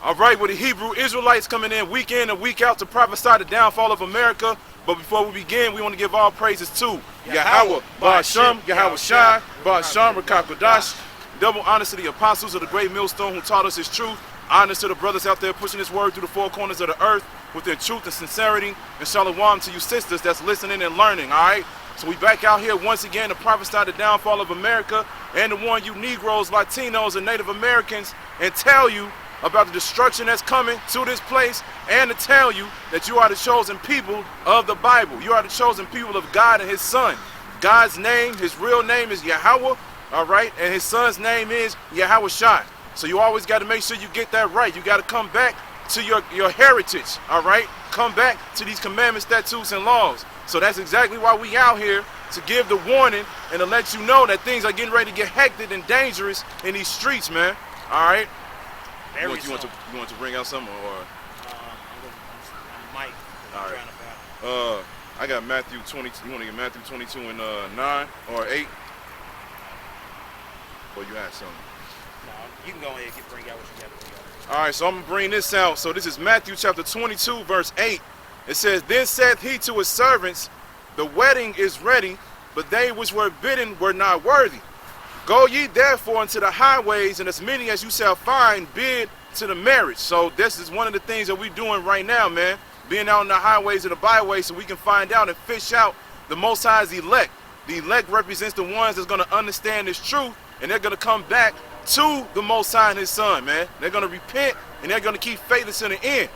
All right, with the Hebrew Israelites coming in and week out to prophesy the downfall of America. But before we begin, we want to give all praises to Yahweh, Ba'ashem, Yahweh Shai, Ba'ashem, Rachaa Kodash. Double honors to the apostles of the great millstone who taught us his truth. Honors to the brothers out there pushing his word through the four corners of the earth with their truth and sincerity. And shalom to you sisters that's listening and learning, all right? So we back out here once again to prophesy the downfall of America and to warn you Negroes, Latinos, and Native Americans and tell you about the destruction that's coming to this place, and to tell you that you are the chosen people of the Bible. You are the chosen people of God and his son. God's name, his real name is Yahweh, all right, and his son's name is Yahweh Shai. So you always got to make sure you get that right. You got to come back to your heritage, all right? Come back to these commandments, statutes, and laws. So that's exactly why we out here, to give the warning and to let you know that things are getting ready to get hectic and dangerous in these streets, man, all right? You want to bring out something, or? I might. All right. I got Matthew 20. You want to get Matthew 22 and 9 or 8? Or you had something? No, you can go ahead and bring out what you got to bring out. All right, so I'm going to bring this out. So this is Matthew chapter 22, verse 8. It says, "Then saith he to his servants, the wedding is ready, but they which were bidden were not worthy. Go ye therefore into the highways, and as many as you shall find, bid to the marriage." So this is one of the things that we're doing right now, man. Being out on the highways and the byways so we can find out and fish out the Most High's elect. The elect represents the ones that's going to understand this truth, and they're going to come back to the Most High and his son, man. They're going to repent, and they're going to keep faithful to the end.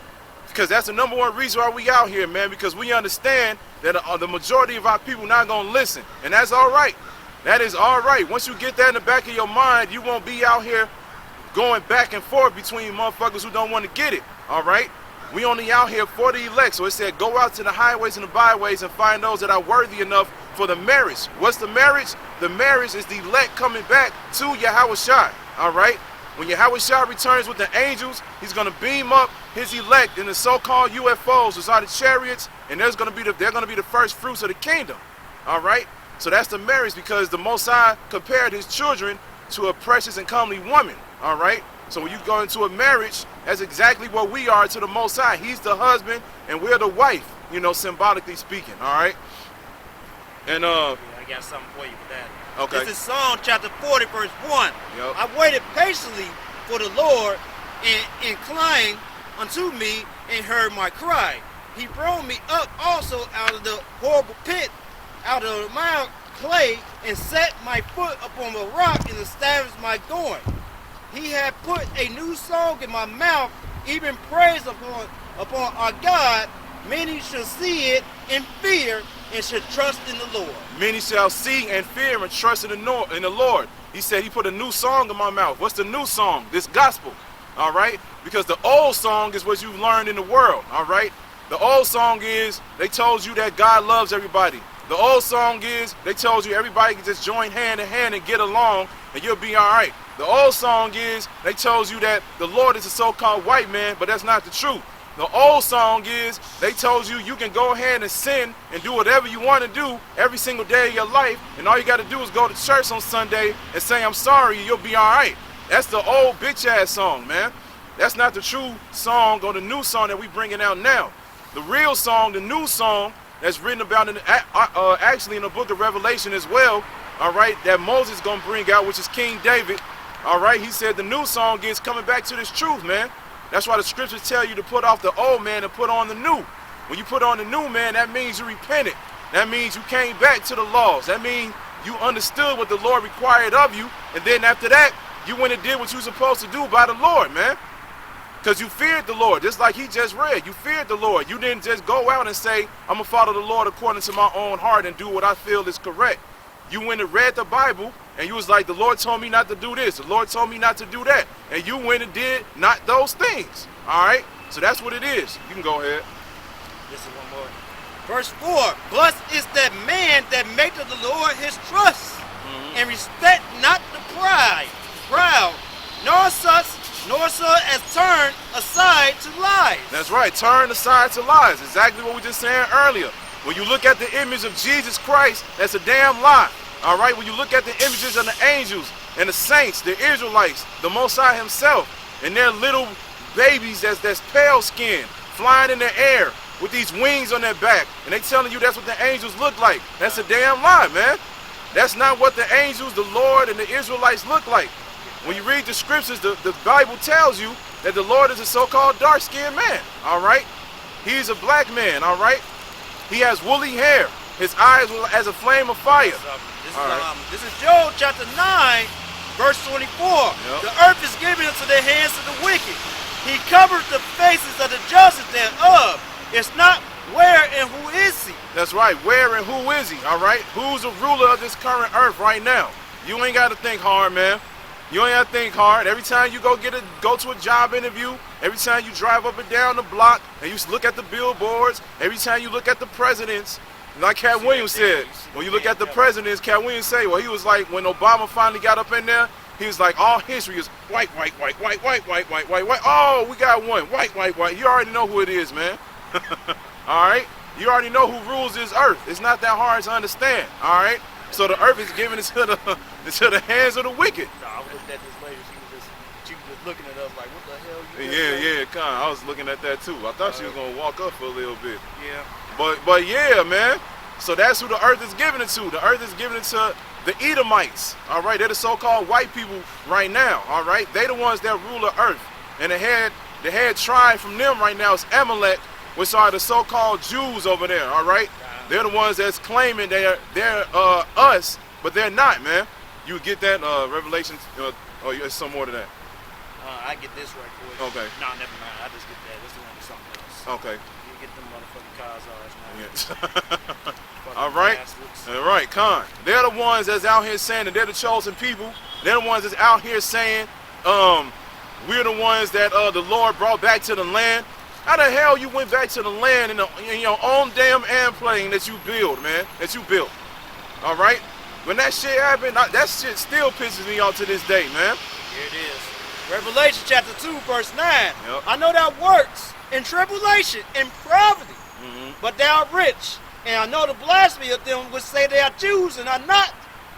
Because that's the number one reason why we out here, man, because we understand that the majority of our people not going to listen, and that's all right. That is all right. Once you get that in the back of your mind, you won't be out here going back and forth between motherfuckers who don't want to get it, all right? We only out here for the elect. So it said, go out to the highways and the byways and find those that are worthy enough for the marriage. What's the marriage? The marriage is the elect coming back to Yahweh Shai, all right? When Yahweh Shai returns with the angels, he's going to beam up his elect in the so-called UFOs, which are the chariots, and they're going to be the first fruits of the kingdom, all right? So that's the marriage, because the Most High compared his children to a precious and comely woman, all right? So when you go into a marriage, that's exactly what we are to the Most High. He's the husband, and we're the wife, you know, symbolically speaking, all right? And, I got something for you with that. Okay. This is Psalm chapter 40, verse 1. Yep. I waited patiently for the Lord, and inclined unto me, and heard my cry. He brought me up also out of the horrible pit, out of the mild clay, and set my foot upon the rock, and established my going. He had put a new song in my mouth, even praise upon our God. Many shall see it and fear, and shall trust in the Lord. Many shall see and fear and trust in the Lord. He said he put a new song in my mouth. What's the new song? This gospel, all right? Because the old song is what you've learned in the world, all right? The old song is they told you that God loves everybody. The old song is they told you everybody can just join hand in hand and get along and you'll be all right. The old song is they told you that the Lord is a so-called white man, but that's not the truth. The old song is they told you you can go ahead and sin and do whatever you want to do every single day of your life, and all you got to do is go to church on Sunday and say I'm sorry and you'll be all right. That's the old bitch-ass song, man. That's not the true song or the new song that we bringing out now. The real song, the new song that's written about actually in the book of Revelation as well, all right, that Moses going to bring out, which is King David, all right? He said the new song is coming back to this truth, man. That's why the scriptures tell you to put off the old man and put on the new. When you put on the new man, that means you repented. That means you came back to the laws. That means you understood what the Lord required of you, and then after that, you went and did what you were supposed to do by the Lord, man. Because you feared the Lord, just like he just read. You feared the Lord. You didn't just go out and say, I'm going to follow the Lord according to my own heart and do what I feel is correct. You went and read the Bible, and you was like, the Lord told me not to do this. The Lord told me not to do that. And you went and did not those things. All right? So that's what it is. You can go ahead. This is one more. Verse 4. Blessed is that man that maketh the Lord his trust, and respect not the proud, nor so as turn aside to lies. That's right. Turn aside to lies. Exactly what we just saying earlier. When you look at the image of Jesus Christ, that's a damn lie. All right? When you look at the images of the angels and the saints, the Israelites, the Most High himself, and their little babies that's pale skinned, flying in the air with these wings on their back, and they telling you that's what the angels look like. That's a damn lie, man. That's not what the angels, the Lord, and the Israelites look like. When you read the scriptures, the Bible tells you that the Lord is a so-called dark-skinned man, all right? He's a black man, all right? He has woolly hair. His eyes were as a flame of fire. This is Job chapter 9, verse 24. Yep. The earth is given into the hands of the wicked. He covered the faces of the judges thereof. It's not where and who is he. That's right. Where and who is he, all right? Who's the ruler of this current earth right now? You ain't got to think hard, man. You ain't got to think hard. Every time you go to a job interview, every time you drive up and down the block, and you look at the billboards, every time you look at the presidents, like Cat Williams said, when you look at the presidents, Cat Williams said, well, he was like, when Obama finally got up in there, he was like, all history is white, white, white, white, white, white, white, white, white. Oh, we got one. White, white, white. You already know who it is, man. All right? You already know who rules this earth. It's not that hard to understand. All right? So the earth is given into the hands of the wicked. No, I looked at this lady. She was just looking at us like, what the hell? Yeah, kind of. I was looking at that too. I thought she was gonna walk up for a little bit. Yeah. But yeah, man. So that's who the earth is given it to. The earth is given it to the Edomites. All right, they're the so-called white people right now. All right, they the ones that rule the earth, and the head tribe from them right now is Amalek, which are the so-called Jews over there. All right, they're the ones that's claiming they're us, but they're not, man. You get that Revelation? Oh, it's some more than that. I get this right quick. Okay. No, never mind. I just get that. This is one of something else. Okay. You get them motherfucking cars man. Yeah. All right. Bastards. All right, Con. They're the ones that's out here saying that they're the chosen people. They're the ones that's out here saying, we're the ones that the Lord brought back to the land. How the hell you went back to the land in your own damn airplane that you built, man? That you built. All right? When that shit happened, that shit still pisses me off to this day, man. Here it is. Revelation chapter 2, verse 9. Yep. I know thou works in tribulation and poverty, but thou art rich. And I know the blasphemy of them which say they are Jews and are not,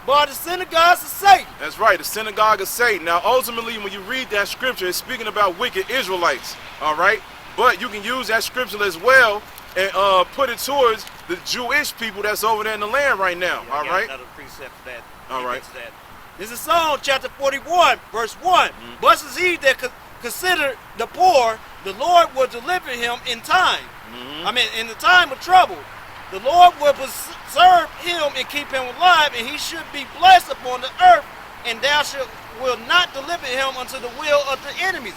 but are the synagogues of Satan. That's right, the synagogue of Satan. Now, ultimately, when you read that scripture, it's speaking about wicked Israelites, all right? But you can use that scripture as well and put it towards the Jewish people that's over there in the land right now, Yeah, all right? Another precept for that. All right. That. This is Psalm chapter 41, verse 1. Blessed is he that consider the poor, the Lord will deliver him in time. I mean, in the time of trouble. The Lord will preserve him and keep him alive, and he should be blessed upon the earth, and thou will not deliver him unto the will of the enemies.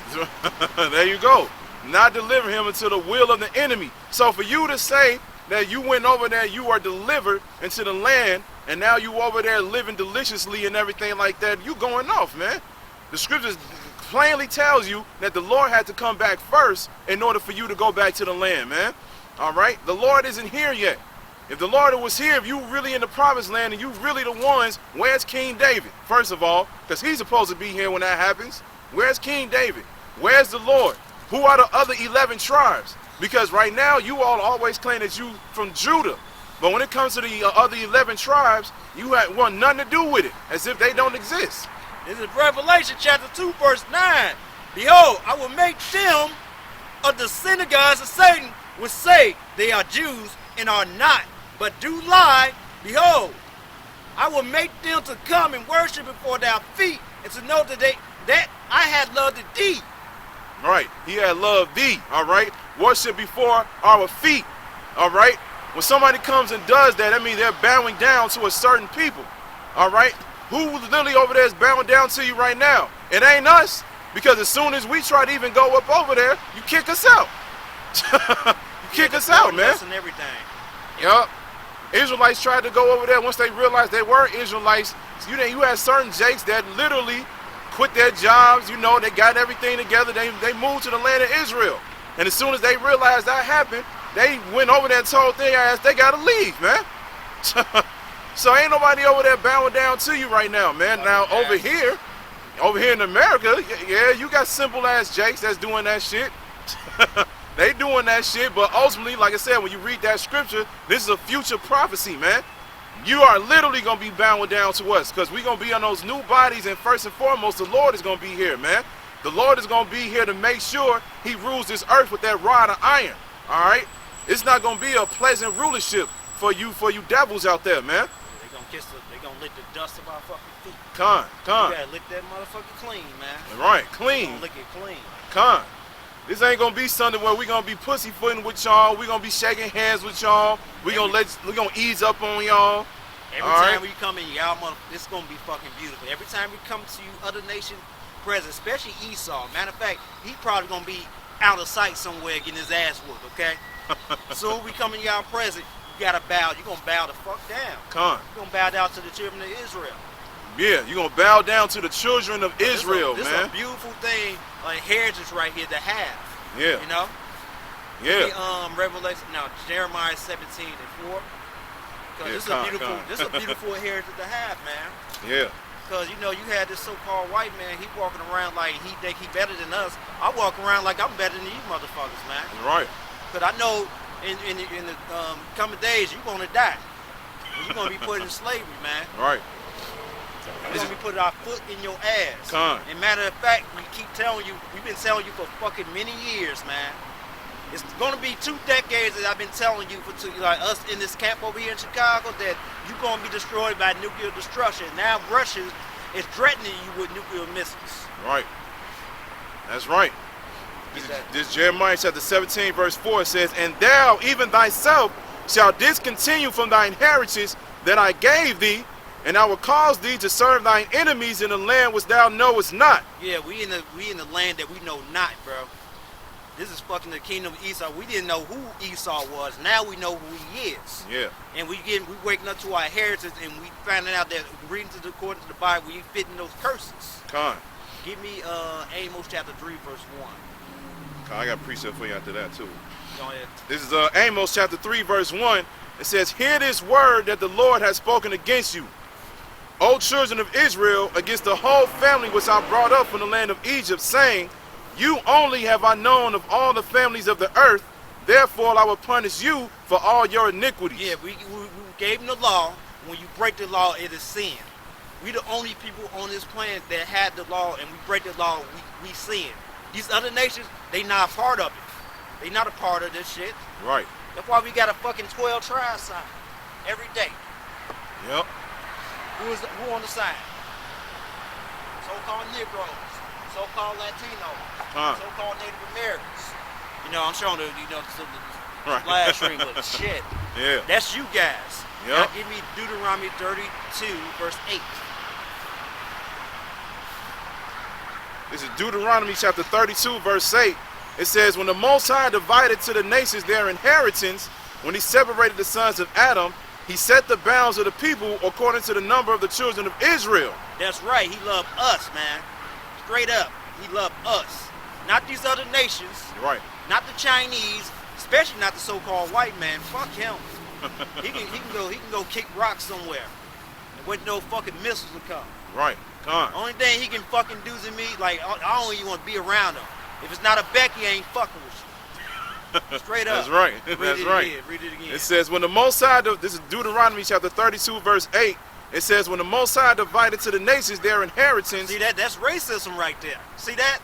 There you go. Not deliver him into the will of the enemy. So for you to say that you went over there, you are delivered into the land, and now you over there living deliciously and everything like that, you going off, man. The scriptures plainly tells you that the Lord had to come back first in order for you to go back to the land, man. All right? The Lord isn't here yet. If the Lord was here, if you really in the promised land and you really the ones, where's King David? First of all, because he's supposed to be here when that happens. Where's King David? Where's the Lord? Who are the other 11 tribes? Because right now, you all always claim that you from Judah. But when it comes to the other 11 tribes, you want nothing to do with it, as if they don't exist. This is Revelation chapter 2, verse 9. Behold, I will make them of the synagogues of Satan, which say they are Jews and are not, but do lie. Behold, I will make them to come and worship before thy feet, and to know that I had loved thee. Right. He had loved thee. All right. Worship before our feet. All right. When somebody comes and does that, I mean they're bowing down to a certain people. All right. Who literally over there is bowing down to you right now? It ain't us. Because as soon as we try to even go up over there, you kick us out. You kick us out, man. And everything. Yup. Israelites tried to go over there once they realized they were Israelites. You had certain jakes that literally quit their jobs, they got everything together, they moved to the land of Israel. And as soon as they realized that happened, they went over there and told their ass they gotta leave, man. So ain't nobody over there bowing down to you right now, man. Now over here in America, yeah, you got simple ass jakes that's doing that shit. They doing that shit, but ultimately, like I said, when you read that scripture, this is a future prophecy, man. You are literally going to be bowing down to us because we're going to be on those new bodies, and first and foremost, the Lord is going to be here, man. The Lord is going to be here to make sure he rules this earth with that rod of iron. All right? It's not going to be a pleasant rulership for you devils out there, man. They gonna lick the dust of our fucking feet. Con. You gotta lick that motherfucker clean, man. Right, clean. Gonna lick it clean. Con. This ain't gonna be something where we gonna be pussyfooting with y'all. We gonna be shaking hands with y'all. We gonna ease up on y'all. Every time we come in, y'all it's gonna be fucking beautiful. Every time we come to you, other nation present, especially Esau. Matter of fact, he probably gonna be out of sight somewhere getting his ass whooped. Okay. Soon we come in y'all present. You gotta bow. You gonna bow the fuck down. Con. You gonna bow down to the children of Israel. Yeah, you gonna bow down to the children of Israel, this man. This is a beautiful thing, a heritage right here to have. Yeah. You know. Yeah. Revelation. Now Jeremiah 17:4. Cause this is a beautiful heritage to have, man. Yeah. Cause you know you had this so-called white man. He walking around like he think he better than us. I walk around like I'm better than you motherfuckers, man. Right. Cause I know. In the coming days, you're gonna die. You're gonna be put in slavery, man. Right. We're gonna be putting our foot in your ass. Con. And matter of fact, we keep telling you, we've been telling you for fucking many years, man. It's gonna be 2 decades that I've been telling you like us in this camp over here in Chicago that you're gonna be destroyed by nuclear destruction. Now Russia is threatening you with nuclear missiles. Right. That's right. This Jeremiah chapter 17 verse 4 says, "And thou, even thyself, shalt discontinue from thy inheritance that I gave thee, and I will cause thee to serve thine enemies in the land which thou knowest not." Yeah, we in the land that we know not, bro. This is fucking the kingdom of Esau. We didn't know who Esau was. Now we know who he is. Yeah. And we waking up to our heritage, and we finding out that according to the Bible, we fitting those curses. Con. Give me Amos chapter 3 verse 1. I got a precept for you after that too. Go ahead. This is Amos chapter 3 verse 1. It says, "Hear this word that the Lord has spoken against you, O children of Israel, against the whole family which I brought up from the land of Egypt, saying, you only have I known of all the families of the earth, therefore I will punish you for all your iniquities." Yeah, we gave them the law. When you break the law, it is sin. We the only people on this planet that had the law, and we break the law, we sin. These other nations, they not a part of it. They not a part of this shit. Right. That's why we got a fucking 12 tribe sign every day. Yep. Who on the sign? So-called Negroes, so-called Latinos, so-called Native Americans. You know, I'm showing the live stream with shit. Yeah. That's you guys. Yep. Now give me Deuteronomy 32 verse 8. This is Deuteronomy chapter 32 verse 8. It says, "When the Most High divided to the nations their inheritance, when he separated the sons of Adam, he set the bounds of the people according to the number of the children of Israel." That's right. He loved us, man. Straight up. He loved us. Not these other nations. Right. Not the Chinese, especially not the so-called white man. Fuck him. he can go kick rocks somewhere. And wait no fucking missiles to come. Right. Con. Only thing he can fucking do to me, like, I don't even want to be around him. If it's not a Becky, I ain't fucking with you. Straight up. That's right. That's right. Read it again. It says, when the Most High, this is Deuteronomy chapter 32 verse 8. It says, "When the Most High divided to the nations their inheritance." See that? That's racism right there. See that?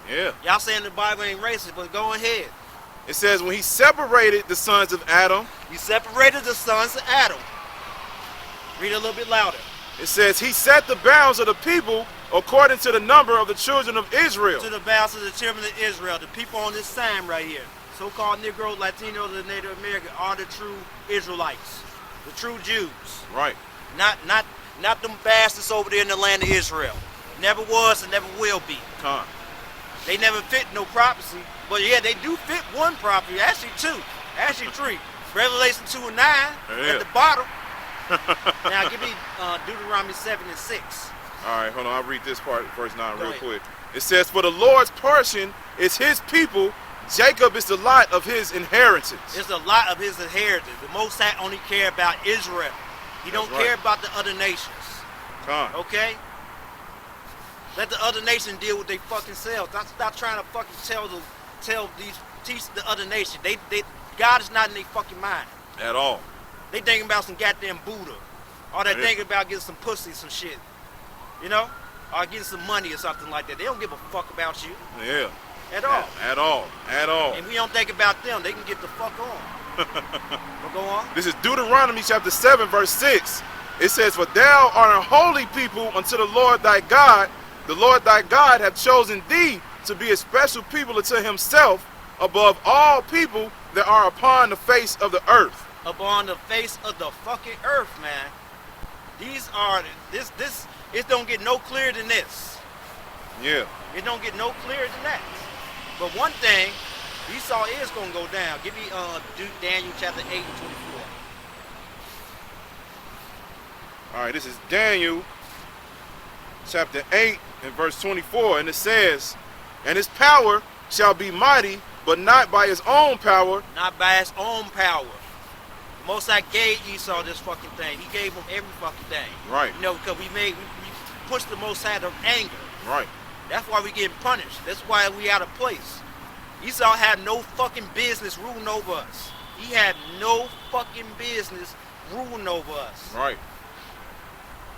Yeah. Y'all saying the Bible ain't racist, but go ahead. It says, "When he separated the sons of Adam." He separated the sons of Adam. Read it a little bit louder. It says, "He set the bounds of the people according to the number of the children of Israel." To the bounds of the children of Israel, the people on this sign right here, so-called Negroes, Latinos, and Native Americans are the true Israelites, the true Jews. Right. Not them bastards over there in the land of Israel. Never was and never will be. Con. They never fit no prophecy, but yeah, they do fit one prophecy. Actually 2, actually 3. Revelation 2 and 9 at the bottom. Now give me Deuteronomy 7 and 6. All right, hold on. I'll read this part, verse 9, Go real ahead. quick. It says, "For the Lord's portion is his people. Jacob is the lot of his inheritance." It's a lot of his inheritance. The Most High only care about Israel. He don't care about the other nations. Con. Okay? Let the other nation deal with their fucking selves. Stop trying to fucking teach the other nation. God is not in their fucking mind. At all. They thinking about some goddamn Buddha. Or they thinking about getting some pussy, some shit. You know? or getting some money or something like that. They don't give a fuck about you. Yeah. At all. At all. At all. And we don't think about them. They can get the fuck on. But go on. This is Deuteronomy chapter 7, verse 6. It says, "For thou art a holy people unto the Lord thy God. The Lord thy God hath chosen thee to be a special people unto himself above all people that are upon the face of the earth." Upon the face of the fucking earth, man. These are, it don't get no clearer than this. Yeah. It don't get no clearer than that. But one thing, Esau is going to go down. Give me Daniel chapter 8 and 24. All right, this is Daniel chapter 8 and verse 24. And it says, "And his power shall be mighty, but not by his own power." Not by his own power. The Most High gave Esau this fucking thing. He gave him every fucking thing. Right. You know, because we pushed the Most High to anger. Right. That's why we getting punished. That's why we out of place. Esau had no fucking business ruling over us. He had no fucking business ruling over us. Right.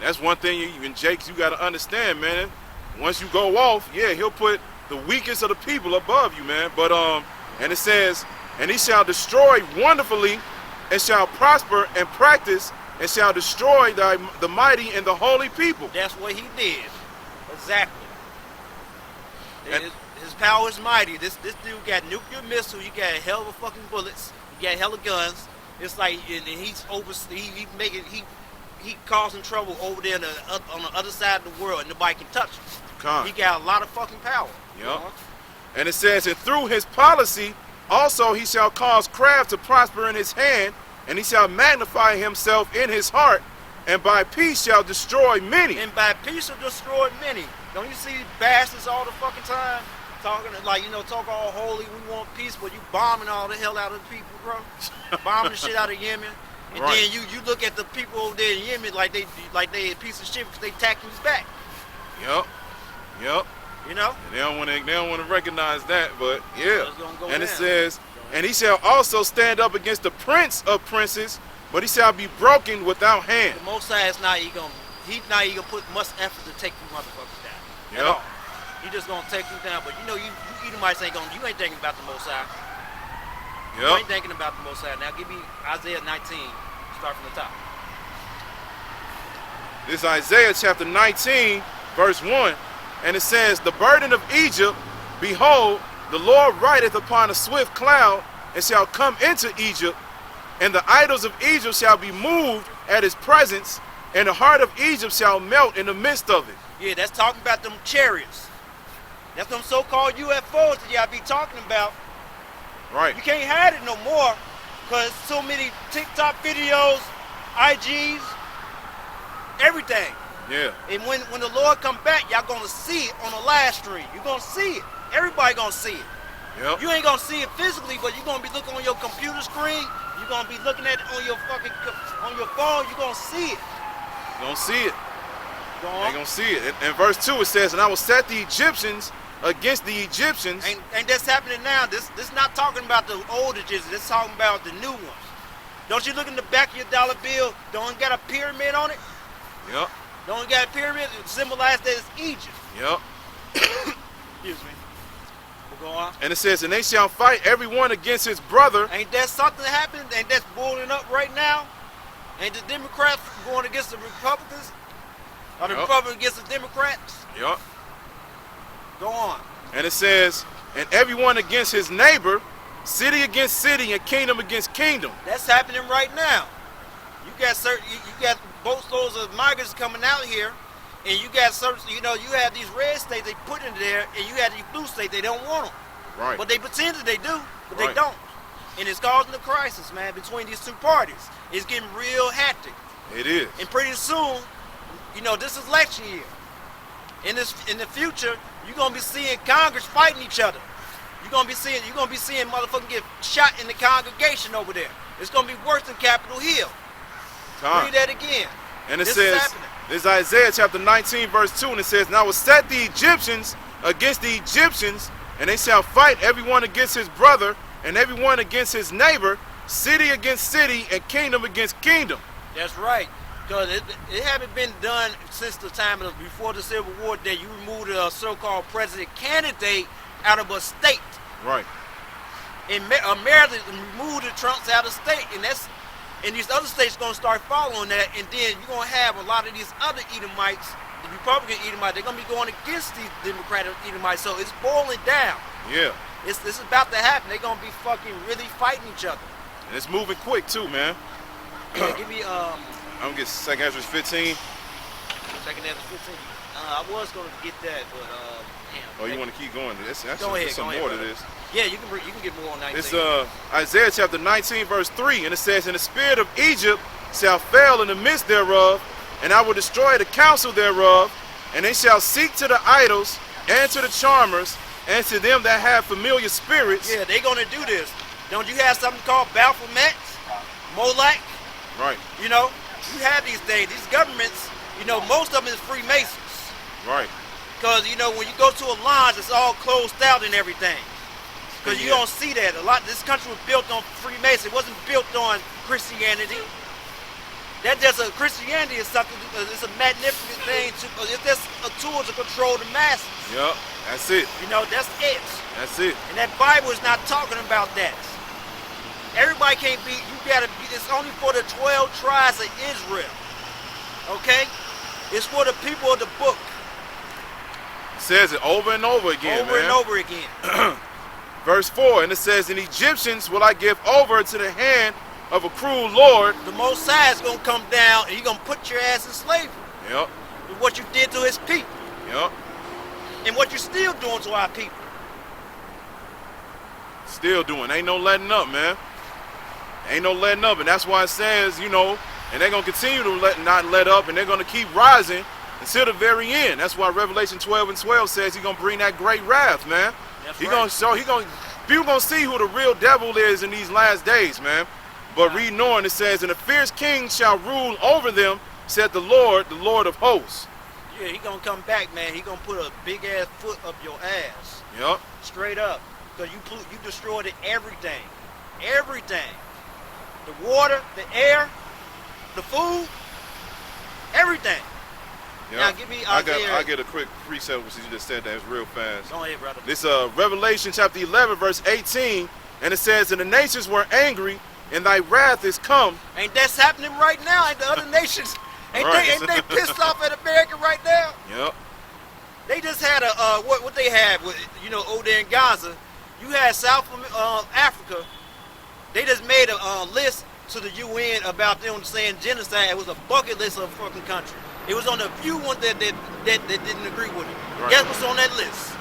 That's one thing you got to understand, man. Once you go off, yeah, he'll put the weakest of the people above you, man. But and it says, "And he shall destroy wonderfully, and shall prosper and practice, and shall destroy the mighty and the holy people." That's what he did. Exactly. And his power is mighty. This dude got nuclear missile. He got a hell of a fucking bullets. He got hell of guns. It's like, and he's he causing trouble over there on the other side of the world, and nobody can touch him. He got a lot of fucking power. Yep. And it says, "And through his policy also he shall cause craft to prosper in his hand, and he shall magnify himself in his heart, and by peace shall destroy many." And by peace shall destroy many. Don't you see bastards all the fucking time talking like, talk all holy, we want peace, but you bombing all the hell out of the people, bro. Bombing the shit out of Yemen. And right. Then you look at the people over there in Yemen like they a piece of shit because they attacking you back. Yep. Yep. You know? And they don't want to recognize that, but yeah. Go and it down. says, "And he shall also stand up against the prince of princes, but he shall be broken without hand." The Most High is not even gonna put much effort to take you motherfuckers down. Yep. At all. He just gonna take you down. But you Edomites you ain't thinking about the Most High. Yep. You ain't thinking about the Most High. Now give me Isaiah 19. Start from the top. This is Isaiah chapter 19, verse 1. And it says, "The burden of Egypt, behold, the Lord rideth upon a swift cloud, and shall come into Egypt, and the idols of Egypt shall be moved at his presence, and the heart of Egypt shall melt in the midst of it." Yeah, that's talking about them chariots. That's them so-called UFOs that y'all be talking about. Right. You can't hide it no more, because so many TikTok videos, IGs, everything. Yeah. And when the Lord come back, y'all gonna see it on the live stream. You're gonna see it. Everybody gonna see it. Yep. You ain't gonna see it physically, but you're gonna be looking on your computer screen. You're gonna be looking at it on your phone. You're gonna see it. You gonna see it. Go They on. gonna see it. In verse 2 it says, "And I will set the Egyptians against the Egyptians." Ain't this happening now? This not talking about the old Egyptians. This talking about the new ones. Don't you look in the back of your dollar bill? Don't got a pyramid on it? Yep. Don't got a pyramid? It symbolizes that it's Egypt. Yep. Excuse me. We'll go on. And it says, "And they shall fight every one against his brother." Ain't that something happening? Ain't that boiling up right now? Ain't the Democrats going against the Republicans? Or the Yep. Republicans against the Democrats? Yep. Go on. And it says, "And everyone against his neighbor, city against city, and kingdom against kingdom." That's happening right now. You got boatloads of migrants coming out here, and you got certain, you have these red states they put in there, and you have these blue states they don't want them. Right. But they pretend that they do, but Right. they don't. And it's causing a crisis, man, between these two parties. It's getting real hectic. It is. And pretty soon, this is election year. In the future, you're gonna be seeing Congress fighting each other. You're gonna be seeing motherfuckers get shot in the congregation over there. It's gonna be worse than Capitol Hill. Time. Read that again. And it This is says, happening. this is Isaiah chapter 19, verse 2, and it says, "And I will set the Egyptians against the Egyptians, and they shall fight everyone against his brother, and everyone against his neighbor, city against city, and kingdom against kingdom." That's right. Because it haven't been done since the time of before the Civil War that you removed a so-called president candidate out of a state. Right. And America removed the Trumps out of state, and these other states gonna start following that, and then you're gonna have a lot of these other Edomites, the Republican Edomites, they're gonna be going against these Democratic Edomites. So it's boiling down. Yeah. It's about to happen. They're gonna be fucking really fighting each other. And it's moving quick too, man. Yeah, give me I'm gonna get 2 Ezra 15. Second Ezra 15. I was gonna get that, but damn. Oh, you want to keep going? There's Go ahead, some go more ahead, to this. Yeah, you can get more on 19. It's Isaiah chapter 19, verse 3, and it says, "And the spirit of Egypt shall fail in the midst thereof, and I will destroy the counsel thereof, and they shall seek to the idols and to the charmers and to them that have familiar spirits." Yeah, they're gonna do this. Don't you have something called Baphomet, Moloch? Right. You know, you have these things. These governments, you know, most of them is Freemasons. Right. Because, you know, when you go to a lodge, it's all closed out and everything. Because you don't see that. This country was built on Freemason. It wasn't built on Christianity. Christianity is something, it's a magnificent thing. It's just a tool to control the masses. Yep. That's it. You know, that's it. That's it. And that Bible is not talking about that. Everybody can't be, it's only for the 12 tribes of Israel. Okay? It's for the people of the book. It says it over and over again, Over and over again. Verse 4, and it says, "And Egyptians will I give over to the hand of a cruel Lord." The Most High is going to come down and he's going to put your ass in slavery. Yep. With what you did to his people. Yep. And what you're still doing to our people. Still doing. Ain't no letting up, man. Ain't no letting up. And that's why it says, you know, and they're going to continue to not let up, and they're going to keep rising until the very end. That's why Revelation 12 and 12 says he's going to bring that great wrath, man. That's He right. gonna show. People gonna see who the real devil is in these last days, man. But reading on, it says, "And a fierce king shall rule over them," said the Lord of hosts. Yeah, he gonna come back, man. He gonna put a big ass foot up your ass. Yep. Straight up. Because you destroyed everything. Everything. The water, the air, the food, everything. Yep. Now give me Isaiah. I get a quick precept because you just said that. It's real fast. Go ahead, brother. This Revelation chapter 11, verse 18, and it says, "And the nations were angry, and thy wrath is come." Ain't that happening right now? Ain't the other nations? Ain't they pissed off at America right now? Yep. They just had what they had with, you know, over there in Gaza. You had South Africa. They just made a list to the UN about them saying genocide. It was a bucket list of a fucking country. It was on the few ones that didn't agree with it. Right. Guess what's on that list?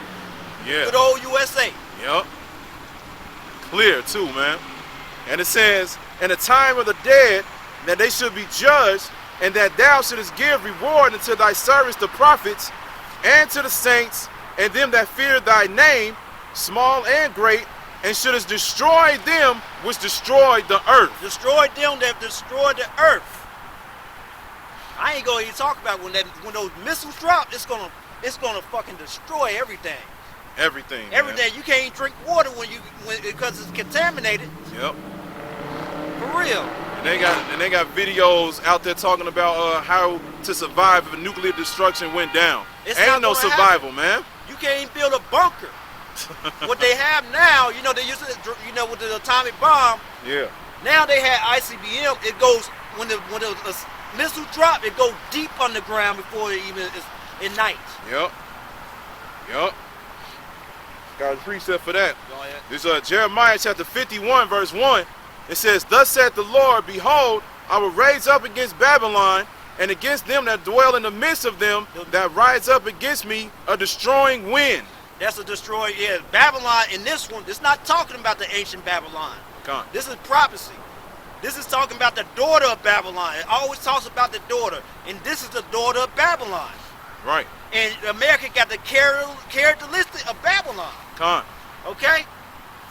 Yeah. Good old USA. Yep. Clear too, man. And it says, "In the time of the dead, that they should be judged, and that thou shouldest give reward unto thy servants the prophets, and to the saints, and them that fear thy name, small and great, and shouldest destroy them which destroyed the earth." Destroyed them that destroyed the earth. I ain't gonna even talk about when those missiles drop. It's gonna fucking destroy everything. Everything. Everything. Man. You can't drink water because it's contaminated. Yep. For real. And they got videos out there talking about how to survive if a nuclear destruction went down. Ain't no survival, man. You can't even build a bunker. What they have now, you know, they used to, you know, with the atomic bomb. Yeah. Now they have ICBM. It goes when the missile drop, it goes deep underground before it even is ignites. Yep. Yep. Got a precept for that. Go ahead. This Jeremiah chapter 51, verse 1. It says, "Thus saith the Lord, behold, I will raise up against Babylon, and against them that dwell in the midst of them, that rise up against me, a destroying wind." That's a destroyer. Yeah, Babylon in this one, it's not talking about the ancient Babylon. Come. This is prophecy. This is talking about the daughter of Babylon. It always talks about the daughter. And this is the daughter of Babylon. Right. And America got the characteristic of Babylon. Come. Okay?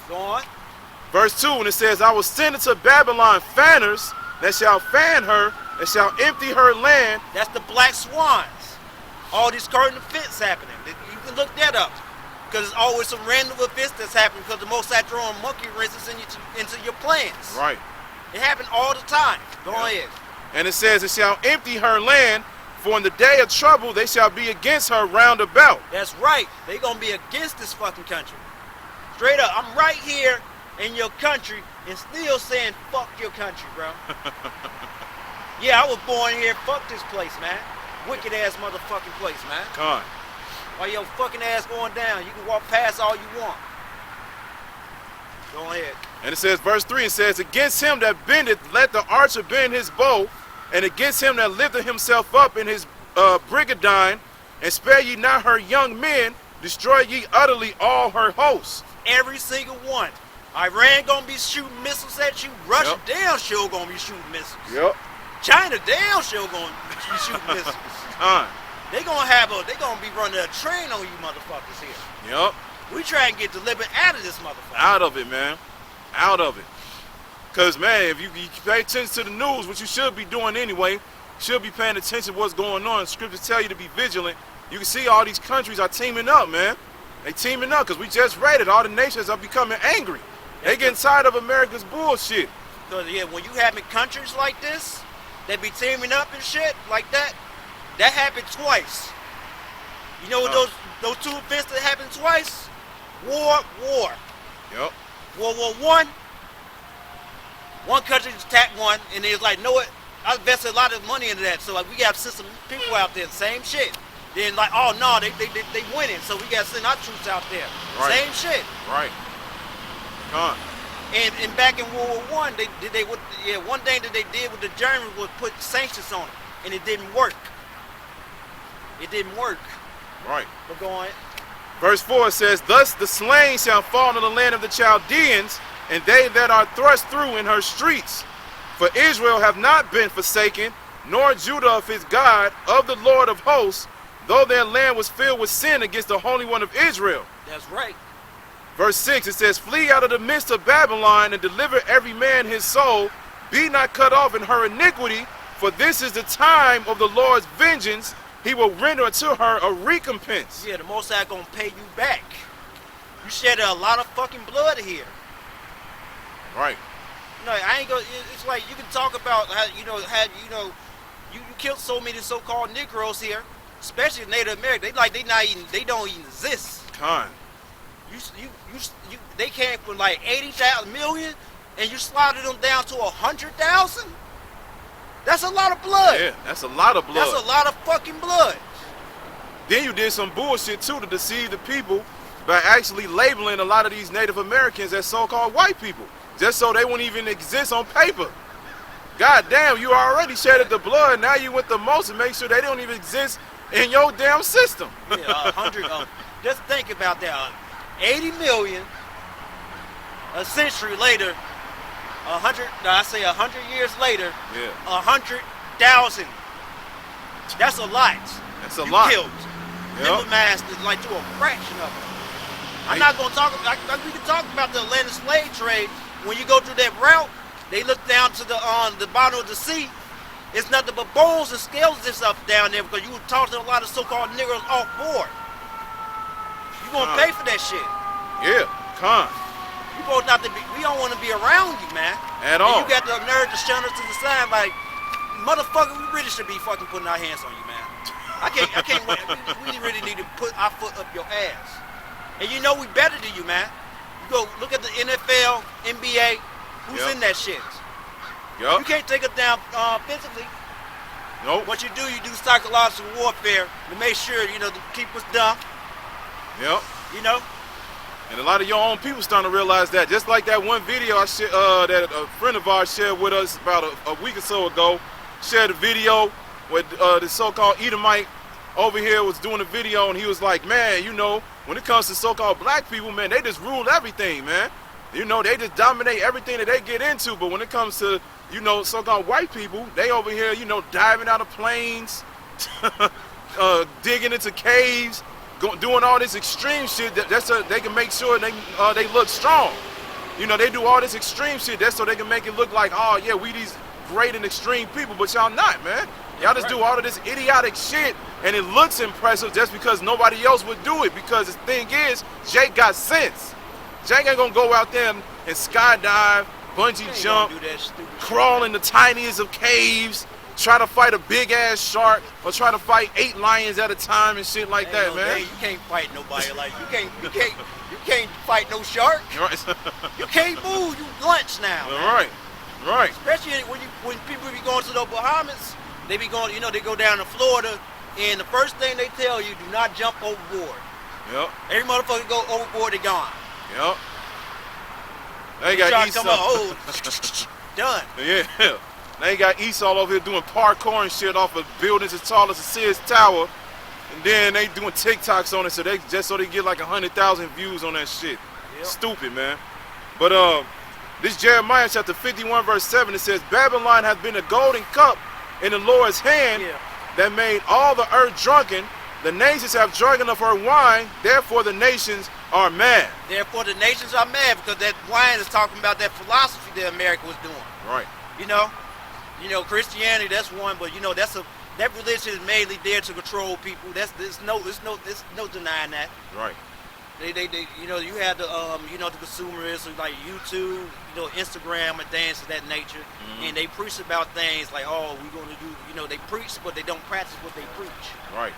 Go on. Verse 2, and it says, "I will send into Babylon fanners that shall fan her, and shall empty her land." That's the black swans. All these current events happening. You can look that up. Because there's always some random events that's happening because the Most High throwing monkey wrenches into your plans. Right. It happened all the time. Go ahead. And it says, it shall empty her land, for in the day of trouble they shall be against her round about. That's right. They gonna be against this fucking country. Straight up. I'm right here in your country and still saying fuck your country, bro. Yeah, I was born here. Fuck this place, man. Wicked ass motherfucking place, man. Con. While your fucking ass going down, you can walk past all you want. Go ahead. And it says, verse 3, it says, against him that bendeth, let the archer bend his bow, and against him that lifteth himself up in his brigandine, and spare ye not her young men, destroy ye utterly all her hosts. Every single one. Iran gonna be shooting missiles at you. Russia damn sure gonna be shooting missiles. Yep. China damn sure gonna be shooting missiles. They gonna be running a train on you motherfuckers here. Yep. We try and get delivered out of this motherfucker. Out of it, man. Out of it. Because, man, if you pay attention to the news, which you should be doing anyway, should be paying attention to what's going on. Scriptures tell you to be vigilant. You can see all these countries are teaming up, man. They teaming up because we just read it. All the nations are becoming angry. They getting tired of America's bullshit. Because, yeah, when you having countries like this, that be teaming up and shit like that, that happened twice. You know what those two events that happened twice? War. Yep. World War I, one country attacked one, and they was like, know what? I invested a lot of money into that, so like we got to send some people out there, same shit. Then like, oh no, they winning, so we got to send our troops out there. Right. Same shit. Right. Come on. And back in World War I, one thing that they did with the Germans was put sanctions on it, and it didn't work. It didn't work. Right. But go on. Verse 4 says, thus the slain shall fall in the land of the Chaldeans, and they that are thrust through in her streets. For Israel have not been forsaken, nor Judah of his God, of the Lord of hosts, though their land was filled with sin against the Holy One of Israel. That's right. Verse 6, it says, flee out of the midst of Babylon, and deliver every man his soul. Be not cut off in her iniquity, for this is the time of the Lord's vengeance. He will render unto her a recompense. Yeah, the Most High gonna pay you back. You shed a lot of fucking blood here. Right. No, I ain't gonna. It's like you can talk about how you killed so many so-called Negroes here, especially Native Americans. They don't even exist. Con. They came from like 80,000 million, and you slaughtered them down to 100,000. That's a lot of blood. Yeah, that's a lot of blood. That's a lot of fucking blood. Then you did some bullshit too to deceive the people by actually labeling a lot of these Native Americans as so-called white people, just so they won't even exist on paper. God damn, you already shedded the blood. Now you went the most to make sure they don't even exist in your damn system. Yeah, 100. Just think about that. 80 million. A century later. 100 years later, 100,000. That's a lot. That's a lot. Killed. Never mastered like to a fraction of it. I'm not gonna talk. We can talk about the Atlantic slave trade. When you go through that route, they look down to the bottom of the sea. It's nothing but bones and skeletons up down there because you were talking to a lot of so-called Negroes off board. You gonna pay for that shit? Yeah, con. You both not to be. We don't want to be around you, man. At all. And you got the nerve to shun us to the side, like, motherfucker. We really should be fucking putting our hands on you, man. I can't. We really need to put our foot up your ass. And you know we better than you, man. You go look at the NFL, NBA. Who's in that shit? Yep. You can't take us down physically. Nope. What you do psychological warfare to make sure to keep us dumb. Yep. You know. And a lot of your own people starting to realize that. Just like that one video that a friend of ours shared with us about a week or so ago. Shared a video where the so-called Edomite over here was doing a video, and he was like, man, when it comes to so-called black people, man, they just rule everything, man. They just dominate everything that they get into. But when it comes to, so-called white people, they over here, diving out of planes, digging into caves, doing all this extreme shit that's so they can make sure they look strong. They do all this extreme shit that's so they can make it look like, oh yeah, we these great and extreme people, but y'all not, man. Y'all just do all of this idiotic shit and it looks impressive just because nobody else would do it, because the thing is, Jake got sense. Jake ain't gonna go out there and skydive, bungee jump, crawl in the tiniest of caves, try to fight a big ass shark or try to fight 8 lions at a time and shit like that, man. You can't fight nobody like you can't fight no shark. Right. You can't move. You lunch now. Right. Right. Especially when people be going to the Bahamas, they be going. They go down to Florida, and the first thing they tell you, do not jump overboard. Yep. Every motherfucker go overboard, they gone. Yep. They got Esau. Done. Yeah. They got Esau over here doing parkour and shit off of buildings as tall as the Sears Tower, and then they doing TikToks on it, so they get like 100,000 views on that shit. Yep. Stupid, man. But this Jeremiah chapter 51 verse 7, it says, Babylon hath been a golden cup in the Lord's hand that made all the earth drunken. The nations have drunken of her wine, therefore the nations are mad. Therefore the nations are mad, because that wine is talking about that philosophy that America was doing. Right. Christianity, that's one, but that religion is mainly there to control people. There's no denying that. Right. You had the consumerism like YouTube, Instagram and things of that nature, and they preach about things like, oh, we're going to do, they preach, but they don't practice what they preach. Right.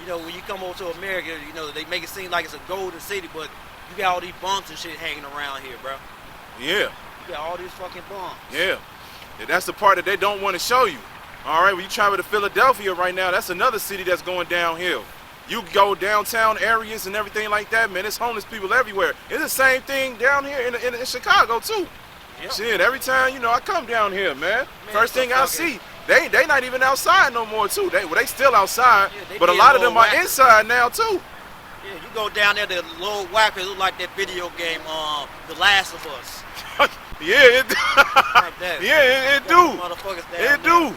When you come over to America, they make it seem like it's a golden city, but you got all these bumps and shit hanging around here, bro. Yeah. You got all these fucking bumps. Yeah. That's the part that they don't want to show you. All right, when you travel to Philadelphia right now, that's another city that's going downhill. You go downtown areas and everything like that, man, there's homeless people everywhere. It's the same thing down here in Chicago, too. Yep. Shit, every time, I come down here, man. First thing I see, they not even outside no more, too. They still outside, but a lot of them are inside now, too. Yeah, you go down there, the little whackers look like that video game, The Last of Us. Yeah, it like that. Yeah, it do. It do.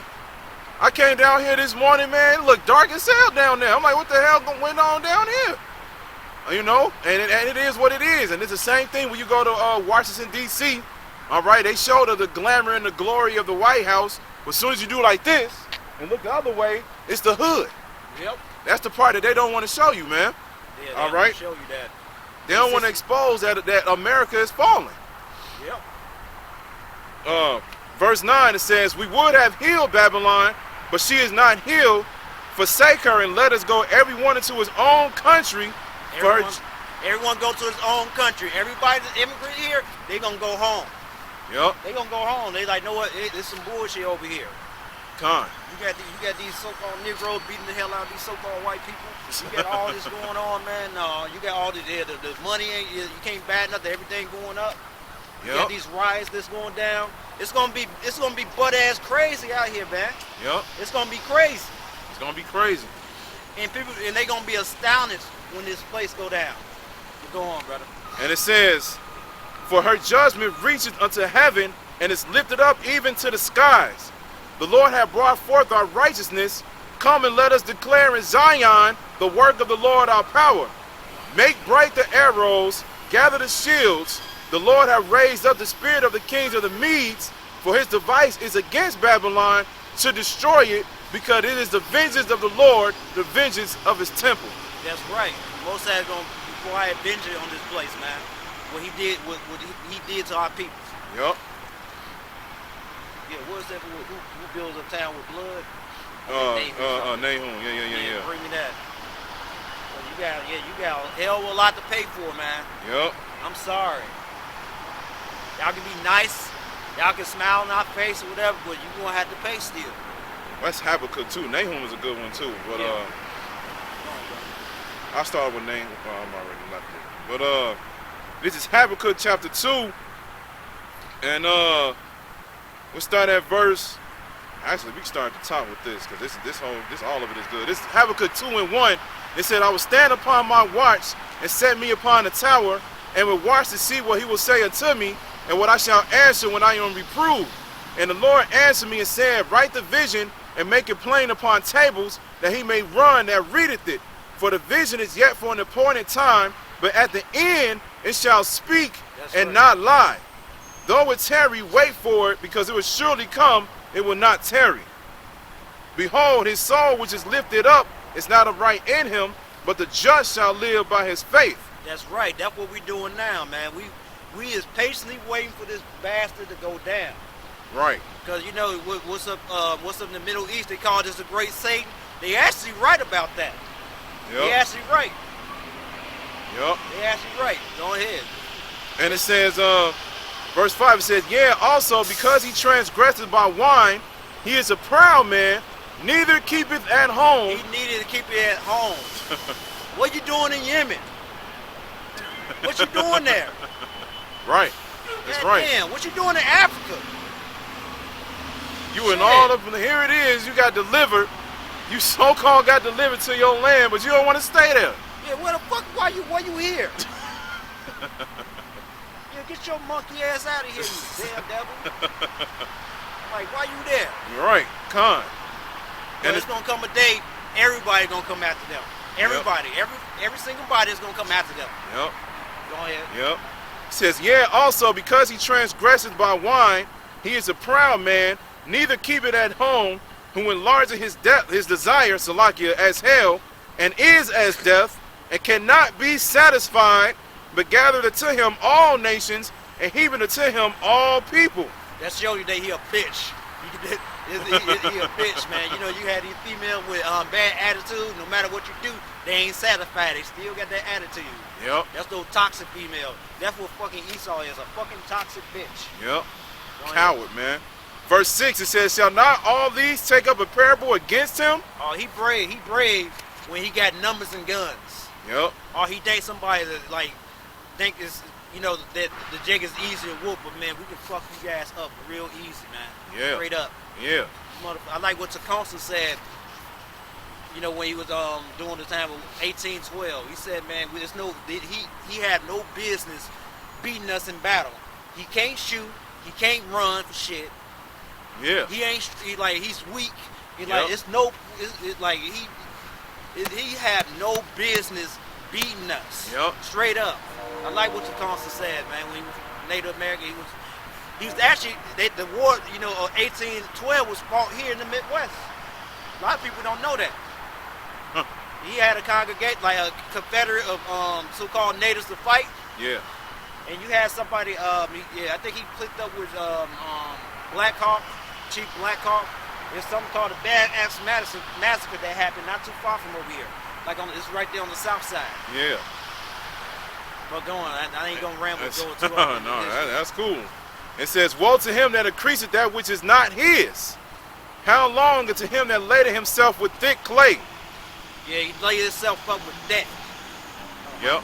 I came down here this morning, man. It looked dark as hell down there. I'm like, what the hell went on down here? And it is what it is. And it's the same thing when you go to Washington, D.C. All right, they showed the glamour and the glory of the White House. But as soon as you do like this and look the other way, it's the hood. Yep. That's the part that they don't want to show you, man. Yeah, all right. Show you that. They don't want to expose that America is falling. Yep. Verse 9, it says, we would have healed Babylon, but she is not healed. Forsake her and let us go everyone into his own country. Everyone go to his own country. Everybody that immigrant here, they gonna go home. Yep. They gonna go home. They like, know what? There's some bullshit over here. Con. You got these so-called Negroes beating the hell out of these so-called white people. You got all this going on, man. You got all this. The money ain't. You can't buy nothing. Everything going up. You got these riots that's going down. It's gonna be butt ass crazy out here, man. Yep. It's gonna be crazy. It's gonna be crazy. And they gonna be astounded when this place go down. Go on, brother. And it says, for her judgment reacheth unto heaven, and is lifted up even to the skies. The Lord hath brought forth our righteousness. Come and let us declare in Zion the work of the Lord our power. Make bright the arrows, gather the shields. The Lord hath raised up the spirit of the kings of the Medes, for his device is against Babylon to destroy it, because it is the vengeance of the Lord, the vengeance of his temple. That's right. Most High is going to be quiet vengeance on this place, man. What he did to our people. Yep. Yeah, what is that? Who builds a town with blood? Nahum. Yeah. Bring me that. Well, you got a hell of a lot to pay for, man. Yep. I'm sorry. Y'all can be nice, y'all can smile on our face or whatever, but you're gonna have to pay still. That's Habakkuk too. Nahum is a good one too. But I'll start with Nahum. I'm already left it. But this is Habakkuk chapter 2. And we'll start at verse. Actually, we can start at the top with this, because this all of it is good. This is Habakkuk 2:1. It said, I will stand upon my watch and set me upon the tower, and will watch to see what he will say unto me, and what I shall answer when I am reproved. And the Lord answered me and said, write the vision and make it plain upon tables, that he may run that readeth it. For the vision is yet for an appointed time, but at the end it shall speak not lie. Though it tarry, wait for it, because it will surely come, it will not tarry. Behold, his soul which is lifted up is not upright in him, but the just shall live by his faith. That's right. That's what we're doing now, man. We is patiently waiting for this bastard to go down. Right. Because you know what's up in the Middle East? They call this the Great Satan. They actually right about that. Yep. They actually right. Yep. They actually right. Go ahead. And it says, verse 5, it says, yeah, also because he transgresseth by wine, he is a proud man, neither keepeth at home. He needed to keep it at home. What you doing in Yemen? What you doing there? Right. That's right. Damn, what you doing in Africa? You and all of them, here it is, you got delivered. You so-called got delivered to your land, but you don't want to stay there. Yeah, where the fuck, why you here? Yeah, get your monkey ass out of here, you damn devil. Like, why you there? You're right, con. And it's gonna come a day, everybody gonna come after them. Everybody, yep. every single body is gonna come after them. Yep. Go ahead. Yep. It says, yeah, also because he transgresseth by wine, he is a proud man, neither keepeth at home, who enlargeth his desire, Salakia, as hell, and is as death, and cannot be satisfied, but gathereth to him all nations, and heapeth unto him all people. That shows you that he a bitch. He a bitch, man. You know, you had these females with bad attitude. No matter what you do, they ain't satisfied. They still got that attitude. Yep. That's those toxic female. That's what fucking Esau is, a fucking toxic bitch. Yep. Coward, man. Verse 6, it says, shall not all these take up a parable against him? Oh, he brave when he got numbers and guns. Yep. Or he dates somebody that, like, think it's, you know, that the jig is easy to whoop, but, man, we can fuck you guys up real easy, man. Yeah. Straight up. Yeah. I like what Tecumseh said, you know, when he was during the time of 1812. He said, man, there's no, he had no business beating us in battle. He can't shoot. He can't run for shit. Yeah. He's weak. Like it's no, it's like he had no business beating us. Yep. Straight up. I like what Tecumseh said, man. When he was Native American, he was actually the war. You know, 1812 was fought here in the Midwest. A lot of people don't know that. Huh. He had a congregate, like a confederate of so-called natives to fight. Yeah. And you had somebody, I think he clicked up with Black Hawk, Chief Black Hawk. There's something called the Bad Axe Massacre that happened not too far from over here. Like it's right there on the south side. Yeah. But go on, I ain't gonna ramble. That's cool. It says, woe to him that increaseth that which is not his. How long unto him that ladeth himself with thick clay? Yeah, he laid himself up with that. Yep.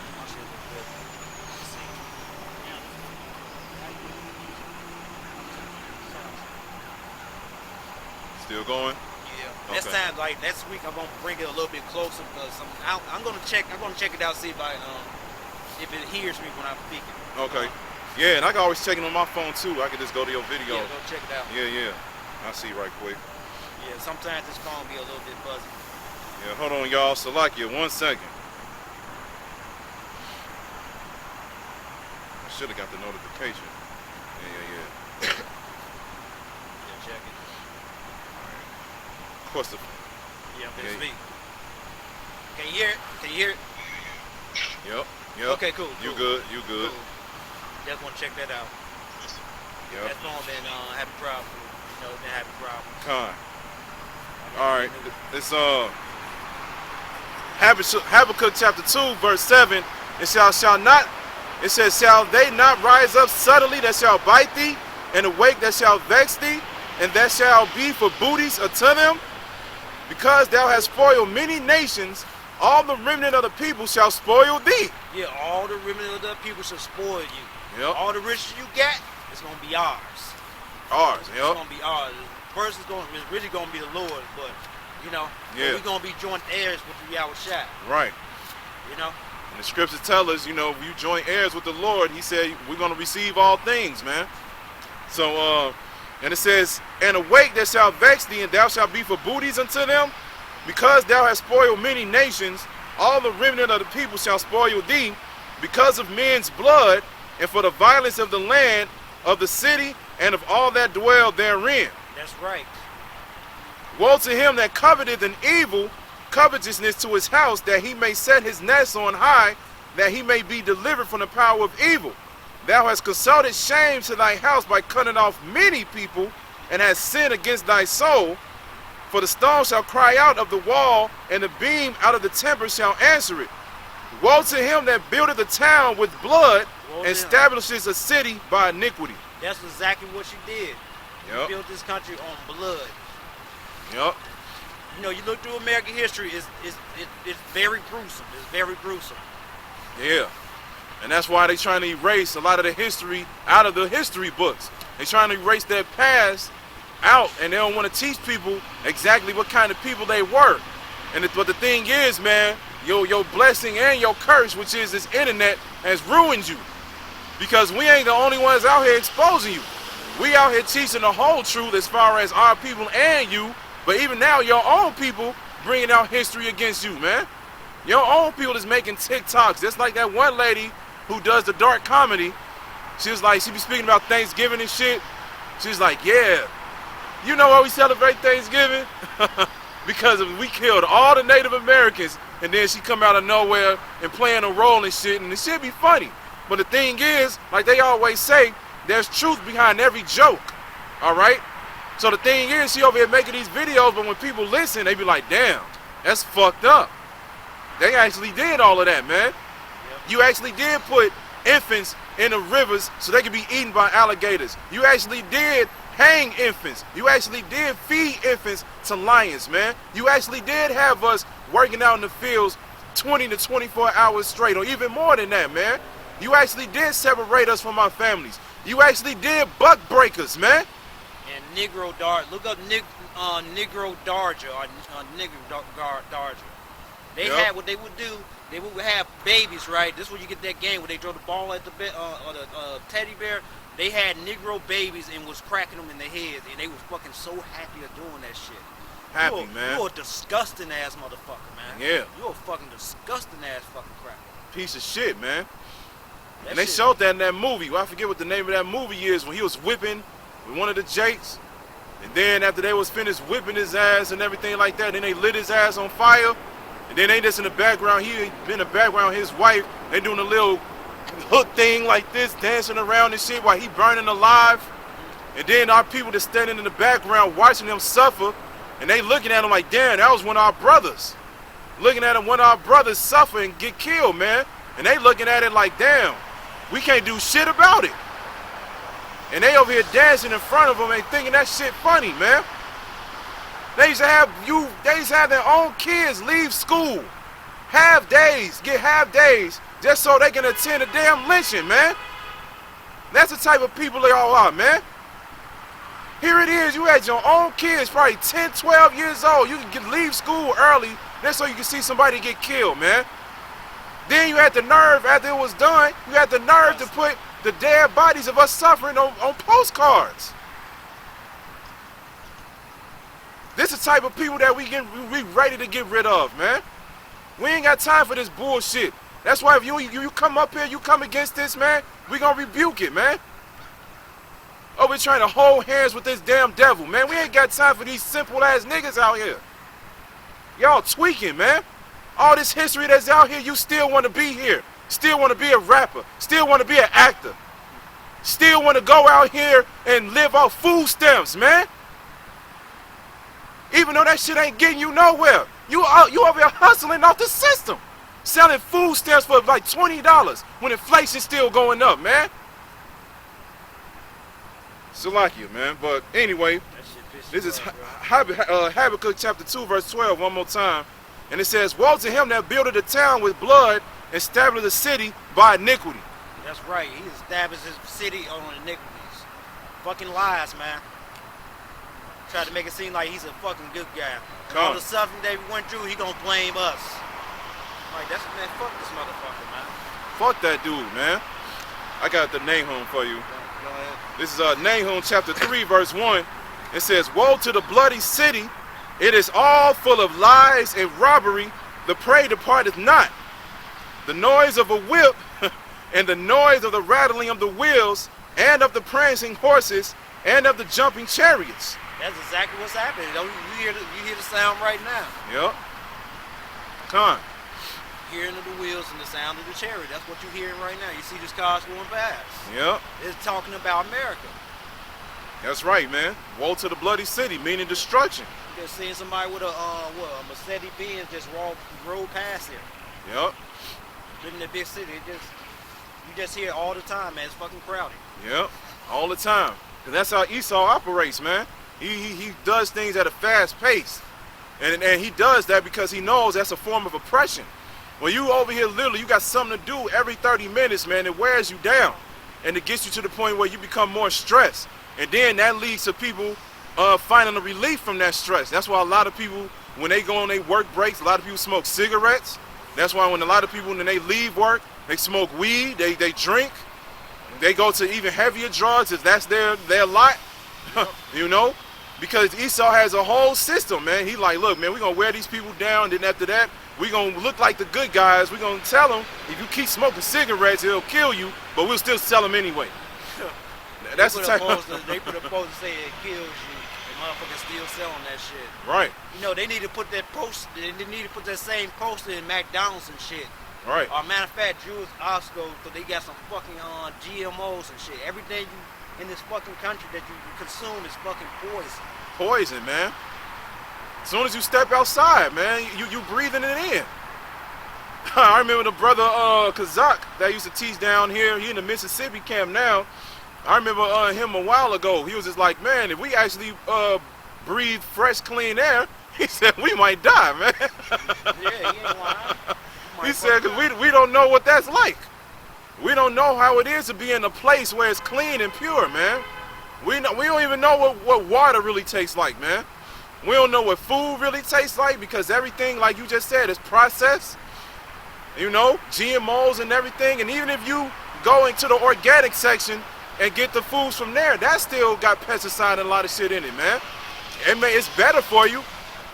Still going? Yeah. Next time, like next week, I'm gonna bring it a little bit closer because I'm gonna check it out, see if it hears me when I'm speaking. Okay. Yeah, and I can always check it on my phone too. I can just go to your video. Yeah, go check it out. Yeah. I see right quick. Yeah, sometimes this phone be a little bit buzzy. Yeah, hold on, y'all. Salakia, 1 second. I should have got the notification. Yeah. Yeah, check it. Of course, Yeah, it's me. Can you hear it? Can you hear it? Yep. Okay, cool. You good? Cool. Just want to check that out. Yep. That phone been having problems. You know, been having problems. Con. All right. It's Habakkuk chapter 2, verse 7. It says, shall they not rise up suddenly that shall bite thee, and awake that shall vex thee, and that shall be for booties unto them? Because thou hast spoiled many nations, all the remnant of the people shall spoil thee. Yeah, all the remnant of the people shall spoil you. Yep. All the riches you get, it's gonna be ours. Ours, It's yep. gonna be ours. First, it's really gonna be the Lord, but you know, we're gonna be joint heirs with the Yahushua. Right. You know. And the scriptures tell us, you know, if you join heirs with the Lord, he said we're gonna receive all things, man. So, and it says, and awake that shall vex thee, and thou shalt be for booties unto them, because thou hast spoiled many nations, all the remnant of the people shall spoil thee, because of men's blood, and for the violence of the land, of the city, and of all that dwell therein. That's right. Woe to him that coveteth an evil, covetousness to his house, that he may set his nest on high, that he may be delivered from the power of evil. Thou hast consulted shame to thy house by cutting off many people, and hast sinned against thy soul. For the stone shall cry out of the wall, and the beam out of the timber shall answer it. Woe to him that buildeth the town with blood, and establishes a city by iniquity. That's exactly what she did. Yep. She built this country on blood. Yep. You know, you look through American history, it's very gruesome. It's very gruesome. Yeah. And that's why they're trying to erase a lot of the history out of the history books. They're trying to erase their past out, and they don't want to teach people exactly what kind of people they were. But the thing is, man, your blessing and your curse, which is this internet, has ruined you. Because we ain't the only ones out here exposing you. We out here teaching the whole truth as far as our people and you. But even now, your own people bringing out history against you, man. Your own people is making TikToks. Just like that one lady who does the dark comedy. She was like, she be speaking about Thanksgiving and shit. She's like, yeah, you know why we celebrate Thanksgiving? Because we killed all the Native Americans, and then she come out of nowhere and playing a role and shit, and it should be funny. But the thing is, like they always say, there's truth behind every joke, all right? So the thing is, she over here making these videos, but when people listen, they be like, damn, that's fucked up. They actually did all of that, man. Yep. You actually did put infants in the rivers so they could be eaten by alligators. You actually did hang infants. You actually did feed infants to lions, man. You actually did have us working out in the fields 20 to 24 hours straight, or even more than that, man. You actually did separate us from our families. You actually did buck breakers, man. And Negro Darja, look up Negro Darja or Negro Darja. They had what they would do. They would have babies, right? This is where you get that game where they throw the ball at the or the teddy bear. They had Negro babies and was cracking them in the head, and they was fucking so happy of doing that shit. Happy, man. You a disgusting ass motherfucker, man. Yeah. You a fucking disgusting ass fucking cracker. Piece of shit, man. And they showed that in that movie. Well, I forget what the name of that movie is, when he was whipping with one of the Jakes. And then after they was finished whipping his ass and everything like that, then they lit his ass on fire. And then they just in the background, he in the background, his wife, they doing a little hook thing like this, dancing around and shit while he burning alive. And then our people just standing in the background watching him suffer. And they looking at him like, damn, that was one of our brothers. Looking at him, one of our brothers suffer and get killed, man. And they looking at it like, damn, we can't do shit about it. And they over here dancing in front of them and thinking that shit funny, man. They used to have their own kids leave school. Half days, get half days, just so they can attend a damn lynching, man. That's the type of people they all are, man. Here it is, you had your own kids, probably 10, 12 years old. You can leave school early, just so you can see somebody get killed, man. Then you had the nerve, after it was done, you had the nerve to put the dead bodies of us suffering on postcards. This is the type of people that we ready to get rid of, man. We ain't got time for this bullshit. That's why if you come up here, you come against this, man, we gonna rebuke it, man. Oh, we're trying to hold hands with this damn devil, man. We ain't got time for these simple ass niggas out here. Y'all tweaking, man. All this history that's out here, you still want to be here. Still want to be a rapper. Still want to be an actor. Still want to go out here and live off food stamps, man. Even though that shit ain't getting you nowhere. You over here hustling off the system. Selling food stamps for like $20 when inflation's still going up, man. Salakia, man. But anyway, this is Habakkuk chapter 2, verse 12, one more time. And it says, woe to him that builded a town with blood, established a city by iniquity. That's right. He established his city on iniquities. Fucking lies, man. Tried to make it seem like he's a fucking good guy. All the suffering that we went through, he gonna blame us. Like, that's, man, fuck this motherfucker, man. Fuck that dude, man. I got the Nahum for you. Go ahead. This is Nahum chapter 3, verse 1. It says, woe to the bloody city. It is all full of lies and robbery. The prey departeth not. The noise of a whip and the noise of the rattling of the wheels and of the prancing horses and of the jumping chariots. That's exactly what's happening. You hear the sound right now. Yep. Come on. hearing of the wheels and the sound of the chariot. That's what you're hearing right now. You see these cars going past. Yep. It's talking about America. That's right, man. Woe to the bloody city, meaning destruction. You just seeing somebody with a Mercedes Benz just roll past here. Yep. Living in a big city, you just hear it all the time, man. It's fucking crowded. Yep. All the time. Cause that's how Esau operates, man. He does things at a fast pace. And he does that because he knows that's a form of oppression. When you over here literally, you got something to do every 30 minutes, man, it wears you down. And it gets you to the point where you become more stressed. And then that leads to people finding a relief from that stress. That's why a lot of people, when they go on their work breaks, a lot of people smoke cigarettes. That's why when a lot of people, when they leave work, they smoke weed, they drink. They go to even heavier drugs if that's their lot, you know? Because Esau has a whole system, man. He like, look, man, we're going to wear these people down. Then after that, we're going to look like the good guys. We're going to tell them, if you keep smoking cigarettes, it'll kill you, but we'll still sell them anyway. That's the type they put a post to say it kills you. The motherfuckers still selling that shit. Right. You know, they need to put that post, they need to put that same poster in McDonald's and shit. Right. Matter of fact, Jewish Osco, because they got some fucking GMOs and shit. Everything you in this fucking country that you consume is fucking poison. Poison, man. As soon as you step outside, man, you breathing it in. I remember the brother Kazak that used to teach down here. He in the Mississippi camp now. I remember him a while ago. He was just like, man, if we actually breathe fresh, clean air, he said we might die, man. Yeah, he ain't lying. He said, because we don't know what that's like. We don't know how it is to be in a place where it's clean and pure, man. We don't even know what water really tastes like, man. We don't know what food really tastes like because everything, like you just said, is processed. You know, GMOs and everything. And even if you go into the organic section and get the foods from there, that still got pesticide and a lot of shit in it, man. It's better for you.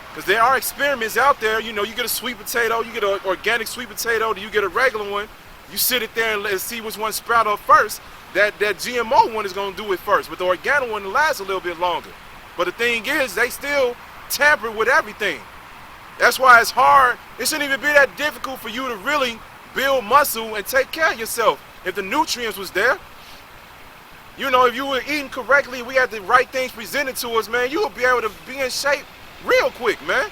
Because there are experiments out there, you know, you get a sweet potato, you get an organic sweet potato, you get a regular one, you sit it there and see which one sprout up first. That GMO one is going to do it first, but the organic one lasts a little bit longer. But the thing is, they still tamper with everything. That's why it's hard. It shouldn't even be that difficult for you to really build muscle and take care of yourself if the nutrients was there. You know, if you were eating correctly, we had the right things presented to us, man, you would be able to be in shape real quick, man.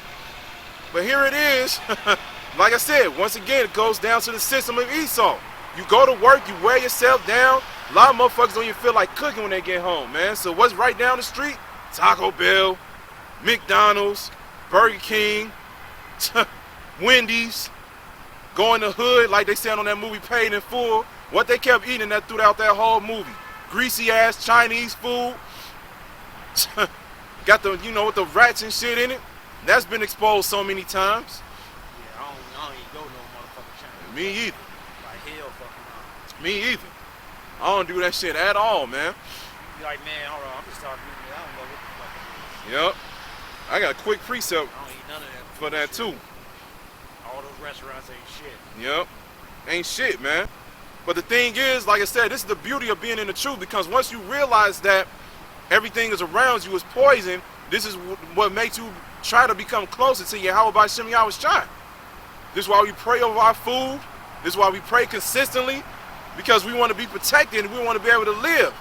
But here it is. Like I said, once again, it goes down to the system of Esau. You go to work, you wear yourself down. A lot of motherfuckers don't even feel like cooking when they get home, man. So what's right down the street? Taco Bell, McDonald's, Burger King, Wendy's. Go in the hood, like they said on that movie Paid in Full. What they kept eating that throughout that whole movie. Greasy ass Chinese food. Got the, you know, with the rats and shit in it. That's been exposed so many times. Yeah, I don't even go no motherfucking China. Me either. Like hell fucking no. Me either. I don't do that shit at all, man. You be like, man, hold on, I'm just talking to you. I don't know what the fuck it is. Yep. I got a quick precept I don't eat none of that for that shit. too. All those restaurants ain't shit. Yep. Ain't shit, man. But the thing is, like I said, this is the beauty of being in the truth, because once you realize that everything is around you is poison, this is what makes you try to become closer to Yahweh Shem Yahweh Shai. This is why we pray over our food. This is why we pray consistently, because we want to be protected and we want to be able to live.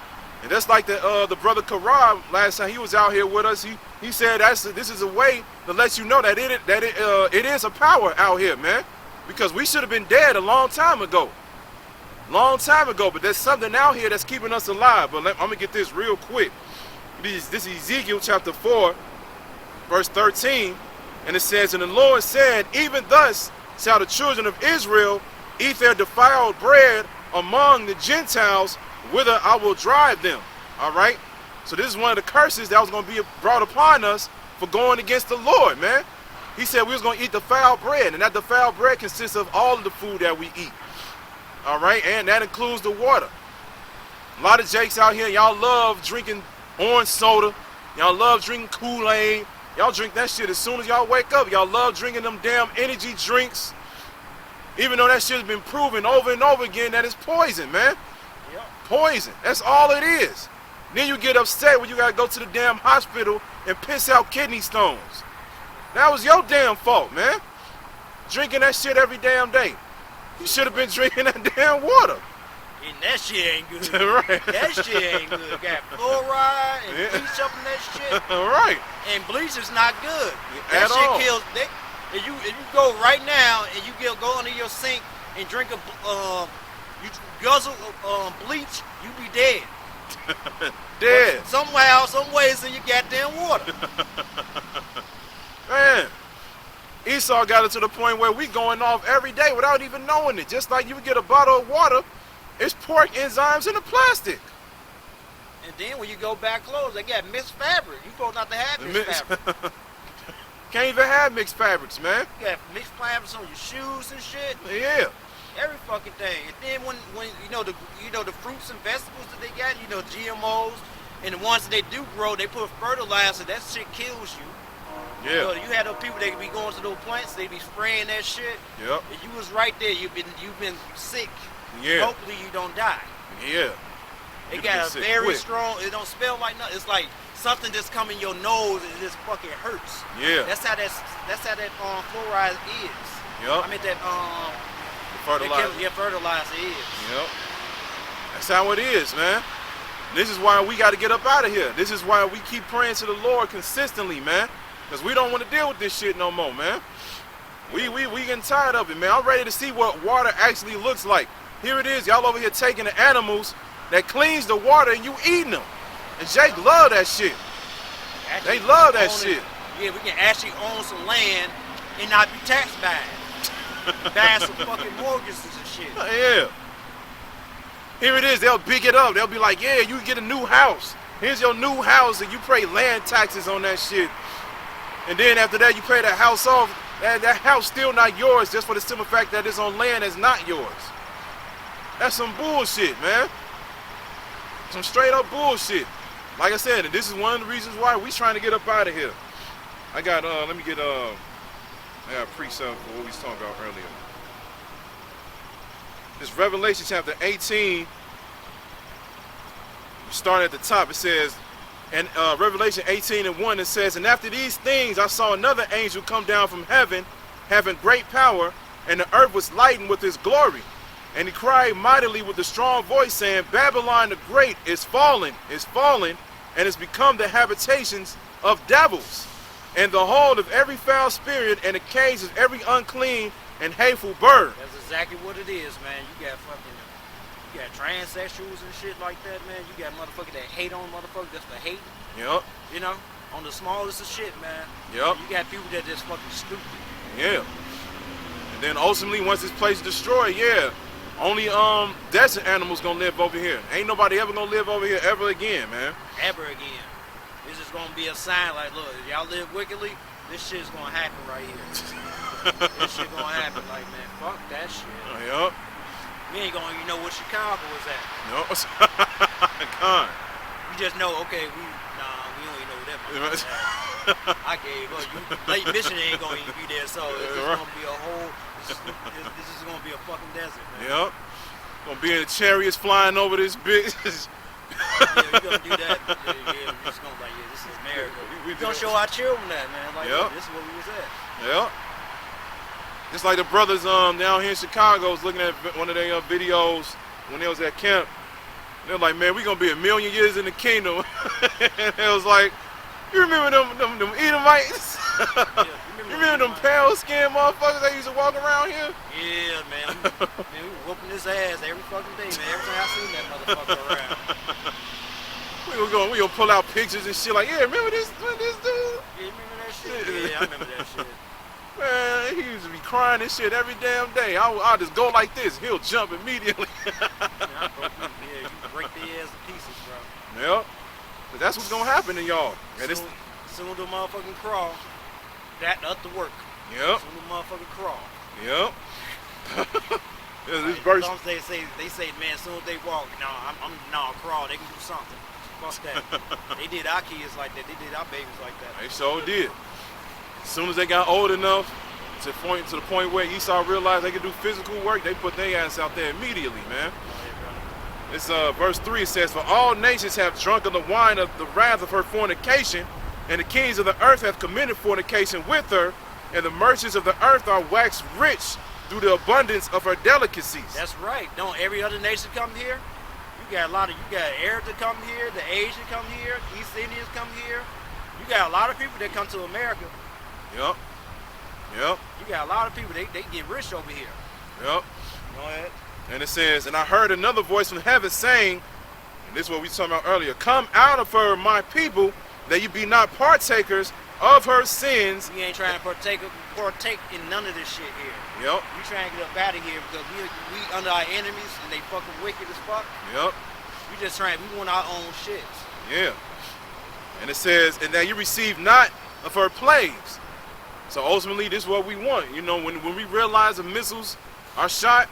And that's like the brother Karam last time he was out here with us. He said this is a way to let you know that it is a power out here, man. Because we should have been dead a long time ago. Long time ago, but there's something out here that's keeping us alive. But I'm gonna get this real quick. This is Ezekiel chapter 4, verse 13, and it says, "And the Lord said, even thus shall the children of Israel eat their defiled bread among the Gentiles, whither I will drive them." All right. So this is one of the curses that was going to be brought upon us for going against the Lord, man. He said we was going to eat defiled bread, and that defiled bread consists of all of the food that we eat. All right, and that includes the water. A lot of jakes out here, y'all love drinking orange soda. Y'all love drinking Kool-Aid. Y'all drink that shit as soon as y'all wake up. Y'all love drinking them damn energy drinks. Even though that shit has been proven over and over again that it's poison, man. Yep. Poison. That's all it is. Then you get upset when you gotta go to the damn hospital and piss out kidney stones. That was your damn fault, man. drinking that shit every damn day. You should have been drinking that damn water. And that shit ain't good. Right. That shit ain't good. Got fluoride and bleach up in that shit. Right. And bleach is not good. At That shit all. kills. If you go right now and you go under your sink and drink you guzzle bleach, you be dead. Dead. But somehow, some way, it's in your goddamn water. Man, Esau got it to the point where we going off every day without even knowing it. Just like you would get a bottle of water, it's pork enzymes in the plastic. And then when you go back clothes, they got mixed fabric. You supposed not to have mixed fabric. Can't even have mixed fabrics, man. You got mixed fabrics on your shoes and shit. Yeah. Every fucking thing. And then when you know the fruits and vegetables that they got, GMOs, and the ones that they do grow, they put fertilizer. That shit kills you. Yeah. You had those people that be going to those plants, they be spraying that shit. Yep. And you was right there. You've been sick. Yeah. Hopefully you don't die. Yeah. It got a very strong. It don't smell like nothing. It's like something that's coming your nose and it just fucking hurts. Yeah. That's how that fluoride is. Yep. I mean that Fertilizer. fertilizer is. Yep. That's how it is, man. This is why we got to get up out of here. This is why we keep praying to the Lord consistently, man. Because we don't want to deal with this shit no more, man. We getting tired of it, man. I'm ready to see what water actually looks like. Here it is. Y'all over here taking the animals that cleans the water and you eating them. And Jake love that shit. Actually, they love that shit. Yeah, we can actually own some land and not be taxed by it. Buy some fucking mortgages and shit. Yeah. Here it is. They'll big it up. They'll be like, yeah, you get a new house. Here's your new house, and you pay land taxes on that shit. And then after that, you pay that house off. That house still not yours just for the simple fact that it's on land that's not yours. That's some bullshit, man. Some straight up bullshit. Like I said, and this is one of the reasons why we trying to get up out of here. I got, let me get, I got a precept for what we was talking about earlier. This Revelation chapter 18, starting at the top, it says, and Revelation 18:1, it says, and after these things I saw another angel come down from heaven, having great power, and the earth was lightened with his glory. And he cried mightily with a strong voice, saying, Babylon the Great is fallen, and has become the habitations of devils, and the hold of every foul spirit, and the cage of every unclean and hateful bird. That's exactly what it is, man. You got transsexuals and shit like that, man. You got motherfuckers that hate on motherfuckers just for hating. Yep. You know, on the smallest of shit, man. Yep. You got people that just fucking stupid. Yeah. And then ultimately, once this place is destroyed, yeah, only desert animals gonna live over here. Ain't nobody ever gonna live over here ever again, man. Ever again. This is gonna be a sign like, look, if y'all live wickedly, this shit's gonna happen right here. This shit gonna happen like, man, fuck that shit. Yep. We ain't gonna even know what Chicago was at. No. Con. You just know, okay, we don't even know where that motherfucker at. I gave up. Lake Michigan ain't gonna even be there, so it's just gonna be a whole. This is gonna be a fucking desert, man. Yep. Gonna be in the chariots flying over this bitch. Yeah, we gonna do that. Yeah, we're just gonna like, yeah, this is America. We gonna show our children that, man. Like, yep. This is where we was at. Yep. Just like the brothers down here in Chicago was looking at one of their videos when they was at camp. They're like, man, we gonna be 1,000,000 years in the kingdom. And it was like, you remember them Edomites? Yeah, you remember them pale skinned motherfuckers that used to walk around here? Yeah, man. Man, we were whooping his ass every fucking day, man. Every time I seen that motherfucker around. We gonna pull out pictures and shit like, yeah, remember this dude? Yeah, you remember that shit? Yeah, I remember that shit. Man, he used to be crying this shit every damn day. I'll just go like this. He'll jump immediately. Yeah, you break their ass to pieces, bro. Yep. But that's what's gonna happen to y'all. Soon the motherfucking crawl. That up to work. Yep. Soon the motherfucking crawl. Yep. This Like, verse. they say, man, as soon as they walk, crawl. They can do something. Fuck that. They did our kids like that. They did our babies like that. They sure did. As soon as they got old enough to the point where Esau realized they could do physical work, they put their ass out there immediately, man. It's verse 3 says, for all nations have drunk of the wine of the wrath of her fornication, and the kings of the earth have committed fornication with her, and the merchants of the earth are waxed rich through the abundance of her delicacies. That's right. Don't every other nation come here? You got Arabs that come here, the Asians come here, East Indians come here. You got a lot of people that come to America. Yep. Yep. You got a lot of people, they get rich over here. Yep. Go ahead. And it says, and I heard another voice from heaven saying, and this is what we were talking about earlier, come out of her, my people, that you be not partakers of her sins. We ain't trying to partake in none of this shit here. Yep. We trying to get up out of here because we under our enemies and they fucking wicked as fuck. Yep. We want our own shits. Yeah. And it says, and that you receive not of her plagues. So ultimately, this is what we want. You know, when we realize the missiles are shot,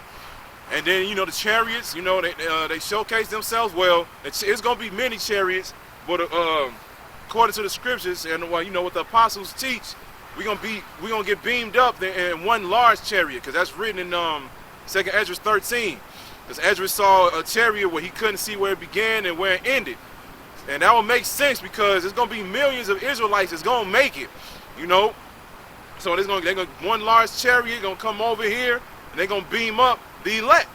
and then, you know, the chariots, you know, they showcase themselves. Well, it's going to be many chariots, but according to the scriptures and what, you know, what the apostles teach, we're gonna get beamed up in one large chariot, because that's written in 2nd Ezra 13. Because Ezra saw a chariot where he couldn't see where it began and where it ended. And that will make sense because there's going to be millions of Israelites that's going to make it, you know. So one large chariot going to come over here and they're going to beam up the elect.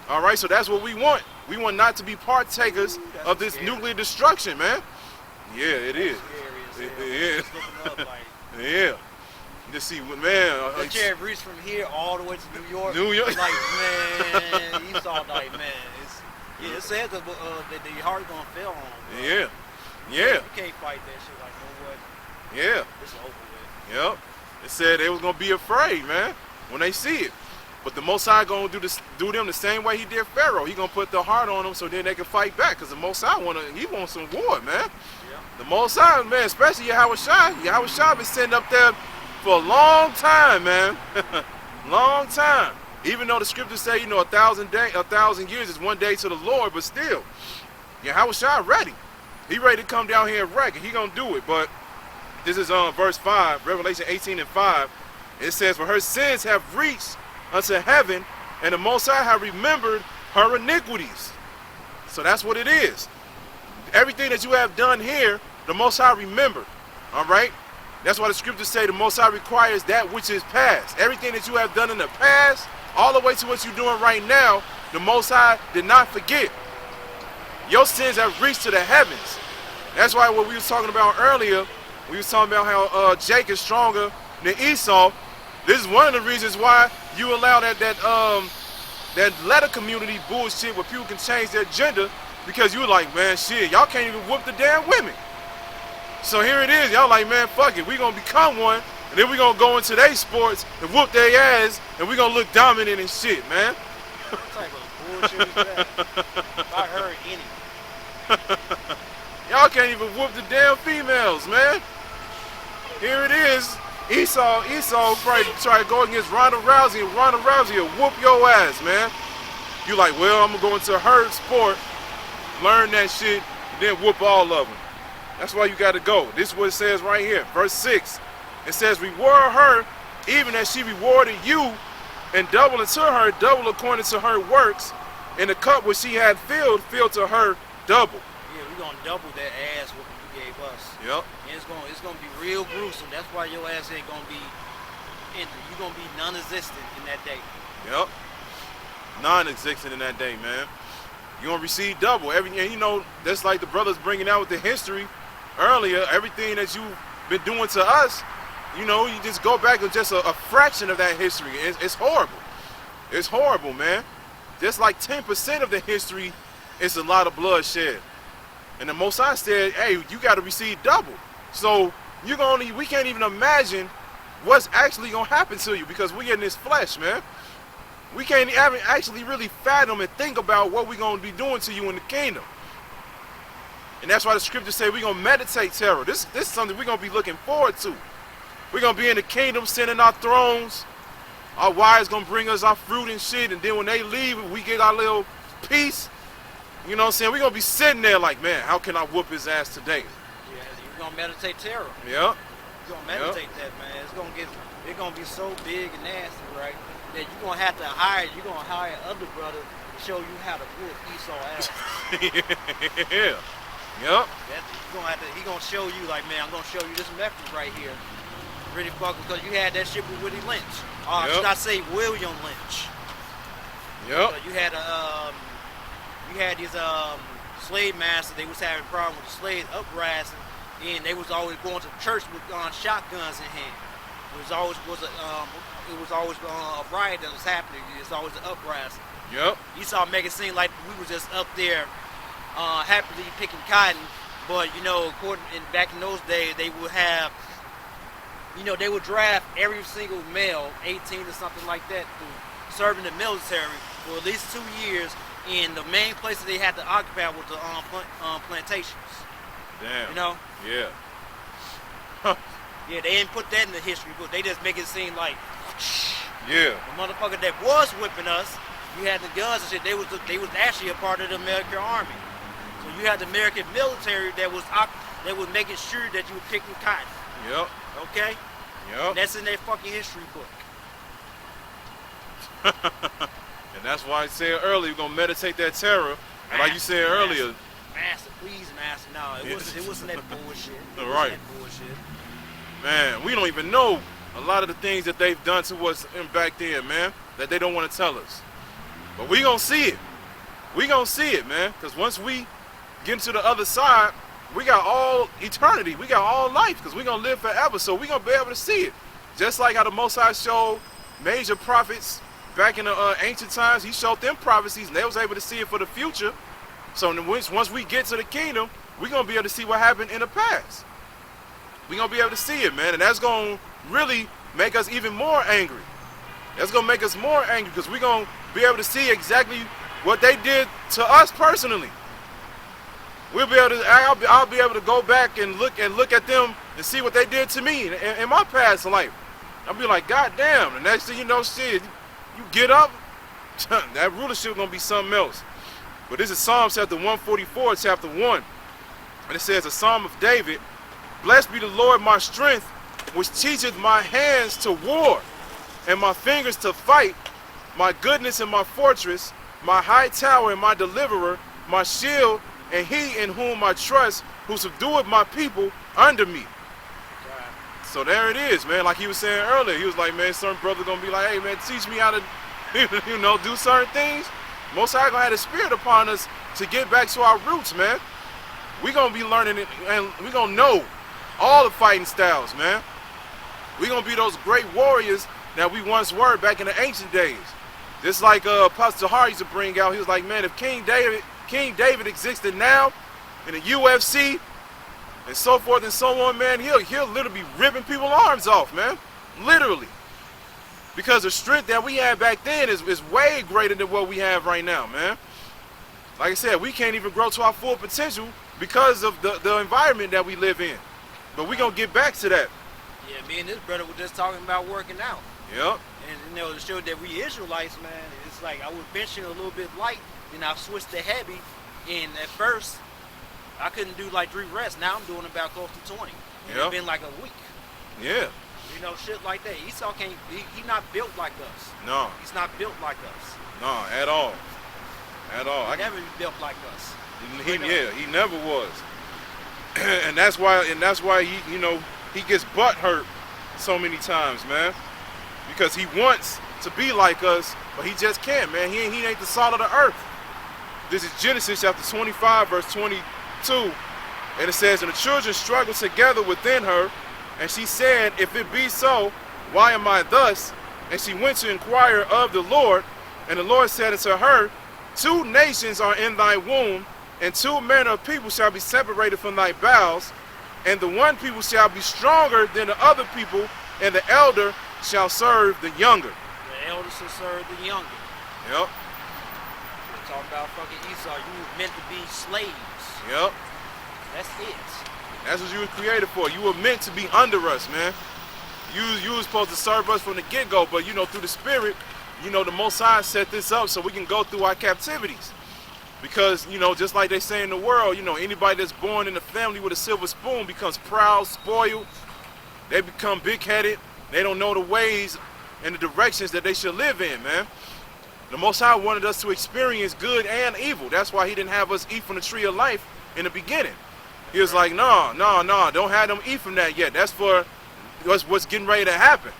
All right, so that's what we want. We want not to be partakers of this nuclear destruction, man. Yeah, it is. It is. Yeah. Just see, man. That chariot reached from here all the way to New York. Like, man, you saw, like, man, it says that the heart gonna fail on them. Yeah. Yeah. You can't fight that shit like no way. Yeah. It's over with. Yep. It said they was gonna be afraid, man, when they see it. But the Most High gonna do them the same way he did Pharaoh. He gonna put the heart on them so then they can fight back. Cause the Most High wants some war, man. Yeah. The Most High, man, especially Yahweh Shai been sitting up there for a long time, man. Long time. Even though the scriptures say, you know, 1,000 years is one day to the Lord, but still, Yahweh Shai ready. He ready to come down here and wreck it. He gonna do it. But this is verse 5, Revelation 18:5. It says, for her sins have reached unto heaven, and the Most High have remembered her iniquities. So that's what it is. Everything that you have done here, the Most High remembered. All right? That's why the scriptures say the Most High requires that which is past. Everything that you have done in the past, all the way to what you're doing right now, the Most High did not forget. Your sins have reached to the heavens. That's why what we was talking about earlier, we was talking about how Jacob is stronger than Esau. This is one of the reasons why you allow that letter community bullshit where people can change their gender, because you like, man, shit, y'all can't even whoop the damn women. So here it is, y'all like, man, fuck it, we gonna become one, and then we gonna go into their sports and whoop their ass, and we gonna look dominant and shit, man. What type of bullshit is that? If I heard any. Y'all can't even whoop the damn females, man. Here it is. Esau probably try to go against Ronda Rousey, and Ronda Rousey will whoop your ass, man. You like, well, I'm gonna go into her sport, learn that shit, and then whoop all of them. That's why you gotta go. This is what it says right here, verse 6. It says, reward her even as she rewarded you, and double unto her, double according to her works, and the cup which she had filled to her double. Yeah, we're gonna double that ass whooping you gave us. Yep. And it's gonna be real gruesome. That's why your ass ain't gonna be injured. You're gonna be non-existent in that day. Yep. Non-existent in that day, man. You're gonna receive double. And you know, that's like the brothers bringing out with the history earlier. Everything that you've been doing to us, you know, you just go back to just a fraction of that history. It's horrible. It's horrible, man. Just like 10% of the history, it's a lot of bloodshed. And the Most High said, hey, you got to receive double. So we can't even imagine what's actually going to happen to you, because we're in this flesh, man. We can't even actually really fathom and think about what we're going to be doing to you in the kingdom. And that's why the scriptures say we're going to meditate terror. This is something we're going to be looking forward to. We're going to be in the kingdom, sitting in our thrones. Our wives going to bring us our fruit and shit. And then when they leave, we get our little peace. You know what I'm saying? We're going to be sitting there like, man, how can I whoop his ass today? Yeah, you're going to meditate terror. Yep. You're going to meditate that, man. It's going to be so big and nasty, right? That you're going to have to hire other brothers to show you how to whoop Esau ass. Yeah. Yep. He's going to show you, like, man, I'm going to show you this method right here. Really fucking, because you had that shit with Willie Lynch. Yep. Should I say William Lynch? Yep. So you had these slave masters. They was having a problem with the slaves uprising, and they was always going to church with shotguns in hand. It was always a riot that was happening. It was always an uprising. Yep. You saw make it seem like we was just up there happily picking cotton, but you know, back in those days, they would have, you know, they would draft every single male, 18 or something like that, to serve in the military for at least 2 years. And the main places they had to occupy was the plantations. Damn. You know? Yeah. Huh. Yeah, they didn't put that in the history book. They just make it seem like, Yeah. the motherfucker that was whipping us, you had the guns and shit. They was actually a part of the American Army. So you had the American military that was making sure that you were picking cotton. Yep. Okay? Yep. And that's in their fucking history book. And that's why I said earlier, we're gonna meditate that terror. And like you said earlier. Master, please, master. No, it wasn't that bullshit. It Right. wasn't that bullshit. Man, we don't even know a lot of the things that they've done to us back then, man, that they don't want to tell us. But we gonna see it. We gonna see it, man. Because once we get into the other side, we got all eternity. We got all life, because we gonna live forever. So we gonna be able to see it. Just like how the Most High showed major prophets back in the ancient times, he showed them prophecies and they was able to see it for the future. So once we get to the kingdom, we're going to be able to see what happened in the past. We're going to be able to see it, man. And that's going to really make us even more angry. That's going to make us more angry, because we're going to be able to see exactly what they did to us personally. We'll be able to, I'll be able to go back and look at them and see what they did to me in my past life. I'll be like, God damn. The next thing you know, shit, you get up, that rulership gonna be something else. But this is Psalm chapter 144, chapter 1. And it says, a Psalm of David, blessed be the Lord my strength, which teacheth my hands to war, and my fingers to fight, my goodness and my fortress, my high tower and my deliverer, my shield, and he in whom I trust, who subdueth my people under me. So there it is, man. Like he was saying earlier, he was like, man, certain brother gonna be like, hey, man, teach me how to, you know, do certain things. Most High gonna have the spirit upon us to get back to our roots, man. We gonna be learning it, and we gonna know all the fighting styles, man. We gonna be those great warriors that we once were back in the ancient days. Just like Pastor Tahar used to bring out, he was like, man, if King David existed now in the UFC, and so forth and so on, man, he'll literally be ripping people's arms off, man. Literally. Because the strength that we had back then is way greater than what we have right now, man. Like I said, we can't even grow to our full potential because of the environment that we live in. But we're going to get back to that. Yeah, me and this brother were just talking about working out. Yep. And, you know, to show that we Israelites, man, it's like I was benching a little bit light, then I switched to heavy, and at first, I couldn't do like 3 reps. Now I'm doing about close to 20. And Yep. It's been like a week. Yeah. You know, shit like that. Esau can't, he not built like us. No. He's not built like us. No, at all. At all. He never built like us. He never was. and that's why he, you know, he gets butt hurt so many times, man. Because he wants to be like us, but he just can't, man. He ain't the salt of the earth. This is Genesis chapter 25, verse 22. And it says, and the children struggled together within her, and she said, if it be so, why am I thus? And she went to inquire of the Lord, and the Lord said unto her, 2 nations are in thy womb, and 2 manner of people shall be separated from thy bowels, and the one people shall be stronger than the other people, and the elder shall serve the younger. The elder shall serve the younger. Yep. We're talking about fucking Esau. You were meant to be slaves. Yep. That's it. That's what you were created for. You were meant to be under us, man. You were supposed to serve us from the get-go, but you know, through the spirit, you know, the Most High set this up so we can go through our captivities. Because, you know, just like they say in the world, you know, anybody that's born in a family with a silver spoon becomes proud, spoiled. They become big-headed. They don't know the ways and the directions that they should live in, man. The Most High wanted us to experience good and evil. That's why he didn't have us eat from the tree of life in the beginning. He was like, no, don't have them eat from that yet. That's for what's getting ready to happen.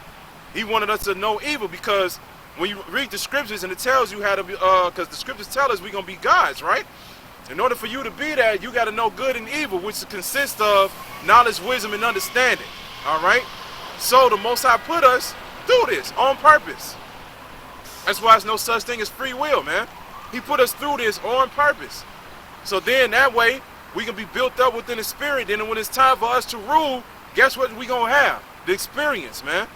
He wanted us to know evil because when you read the scriptures and it tells you how to be, because the scriptures tell us we're going to be gods, right? In order for you to be that, you got to know good and evil, which consists of knowledge, wisdom, and understanding, all right? So the Most High put us through this on purpose. That's why there's no such thing as free will, man. He put us through this on purpose. So then that way, we can be built up within the spirit. Then when it's time for us to rule, guess what we going to have? The experience, man.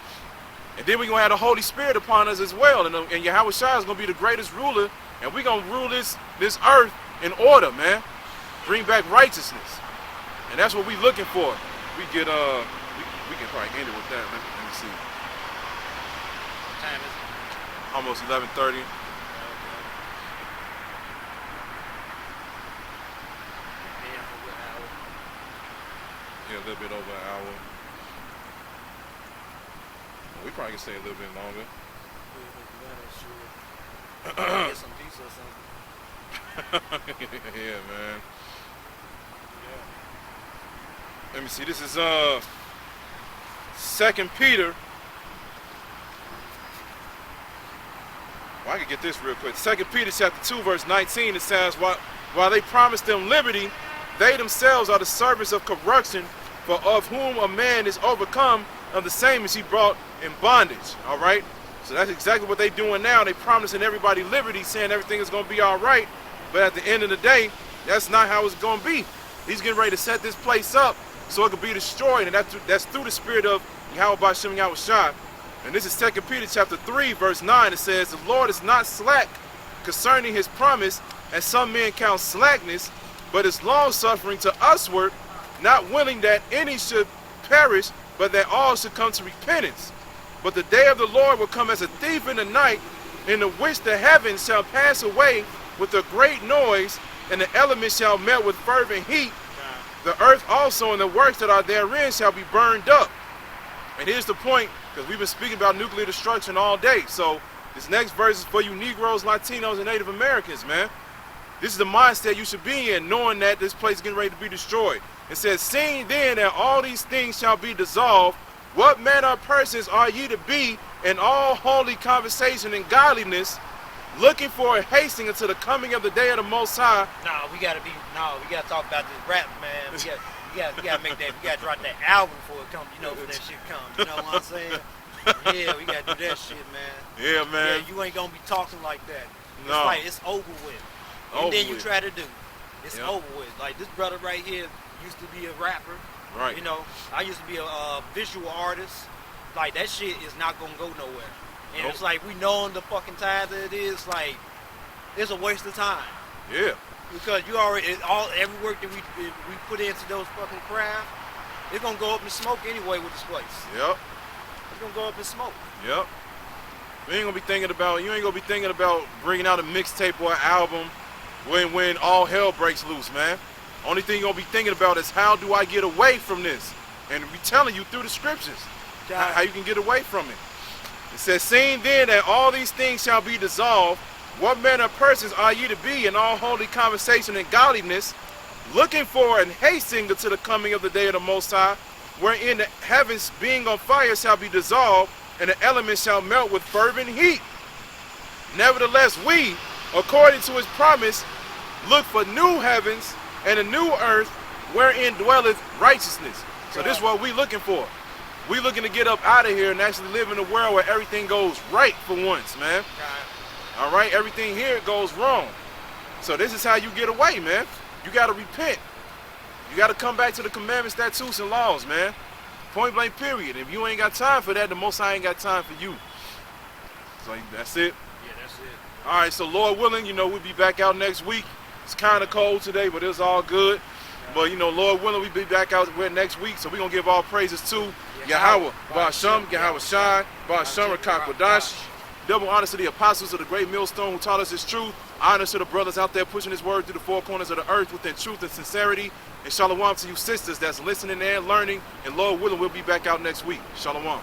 And then we're going to have the Holy Spirit upon us as well. And Yahweh Shai is going to be the greatest ruler. And we're going to rule this earth in order, man. Bring back righteousness. And that's what we're looking for. We get, we can probably end it with that. Let me see. What time is it? Almost 11:30. Yeah, a little bit over an hour. We probably can stay a little bit longer. Get some pizza or something. Yeah, man. Yeah. Let me see. This is 2 Peter. Well, I can get this real quick. 2 Peter chapter 2, verse 19. It says, while they promised them liberty, they themselves are the servants of corruption, for of whom a man is overcome, of the same as he brought in bondage. All right? So that's exactly what they're doing now. They promising everybody liberty, saying everything is going to be all right. But at the end of the day, that's not how it's going to be. He's getting ready to set this place up so it could be destroyed. And that's through the spirit of Yahweh B'Shem Yahweh Shai. And this is 2 Peter chapter 3, verse 9. It says, the Lord is not slack concerning his promise, as some men count slackness, but is long-suffering to usward, not willing that any should perish, but that all should come to repentance. But the day of the Lord will come as a thief in the night, in the which the heavens shall pass away with a great noise, and the elements shall melt with fervent heat. The earth also and the works that are therein shall be burned up. And here's the point, because we've been speaking about nuclear destruction all day. So this next verse is for you Negroes, Latinos, and Native Americans, man. This is the mindset you should be in, knowing that this place is getting ready to be destroyed. It says, seeing then that all these things shall be dissolved, what manner of persons are ye to be in all holy conversation and godliness, looking for and hastening until the coming of the day of the Most High? We gotta talk about this rap, man. We gotta make that, we gotta drop that album before it comes, for that shit comes. You know what I'm saying? Yeah, we gotta do that shit, man. Yeah, man. Yeah, you ain't gonna be talking like that. It's No. like, it's over with. And then you try to do. It's Yep. over with. Like, this brother right here used to be a rapper. Right. I used to be a visual artist. Like, that shit is not gonna go nowhere. And It's like, we know in the fucking time that it is, like, it's a waste of time. Yeah. Because you already, every work that we put into those fucking craft, it's gonna go up in smoke anyway with this place. Yep. It's gonna go up in smoke. Yep. You ain't gonna be thinking about bringing out a mixtape or an album when all hell breaks loose, man. Only thing you're gonna be thinking about is how do I get away from this? And we telling you through the scriptures how you can get away from it. It says, seeing then that all these things shall be dissolved, what manner of persons are ye to be in all holy conversation and godliness, looking for and hastening unto the coming of the day of the Most High, wherein the heavens being on fire shall be dissolved, and the elements shall melt with fervent heat. Nevertheless, we, according to his promise, look for new heavens and a new earth wherein dwelleth righteousness. So this is what we looking for. We looking to get up out of here and actually live in a world where everything goes right for once, man. All right, everything here goes wrong. So this is how you get away, man. You got to repent. You got to come back to the commandments, statutes, and laws, man. Point blank, period. If you ain't got time for that, the Most High ain't got time for you. So that's it. Yeah, that's it. All right, so Lord willing, we'll be back out next week. It's kind of cold today, but it's all good. But, Lord willing, we'll be back out next week. So we're going to give all praises to Yahweh, Ba'Shem, Yahweh Shai, Ba'Shem, Rakakwadash. Double honors to the apostles of the great millstone who taught us his truth. Honors to the brothers out there pushing his word through the four corners of the earth within truth and sincerity. And shalom to you sisters that's listening and learning. And Lord willing, we'll be back out next week. Shalom.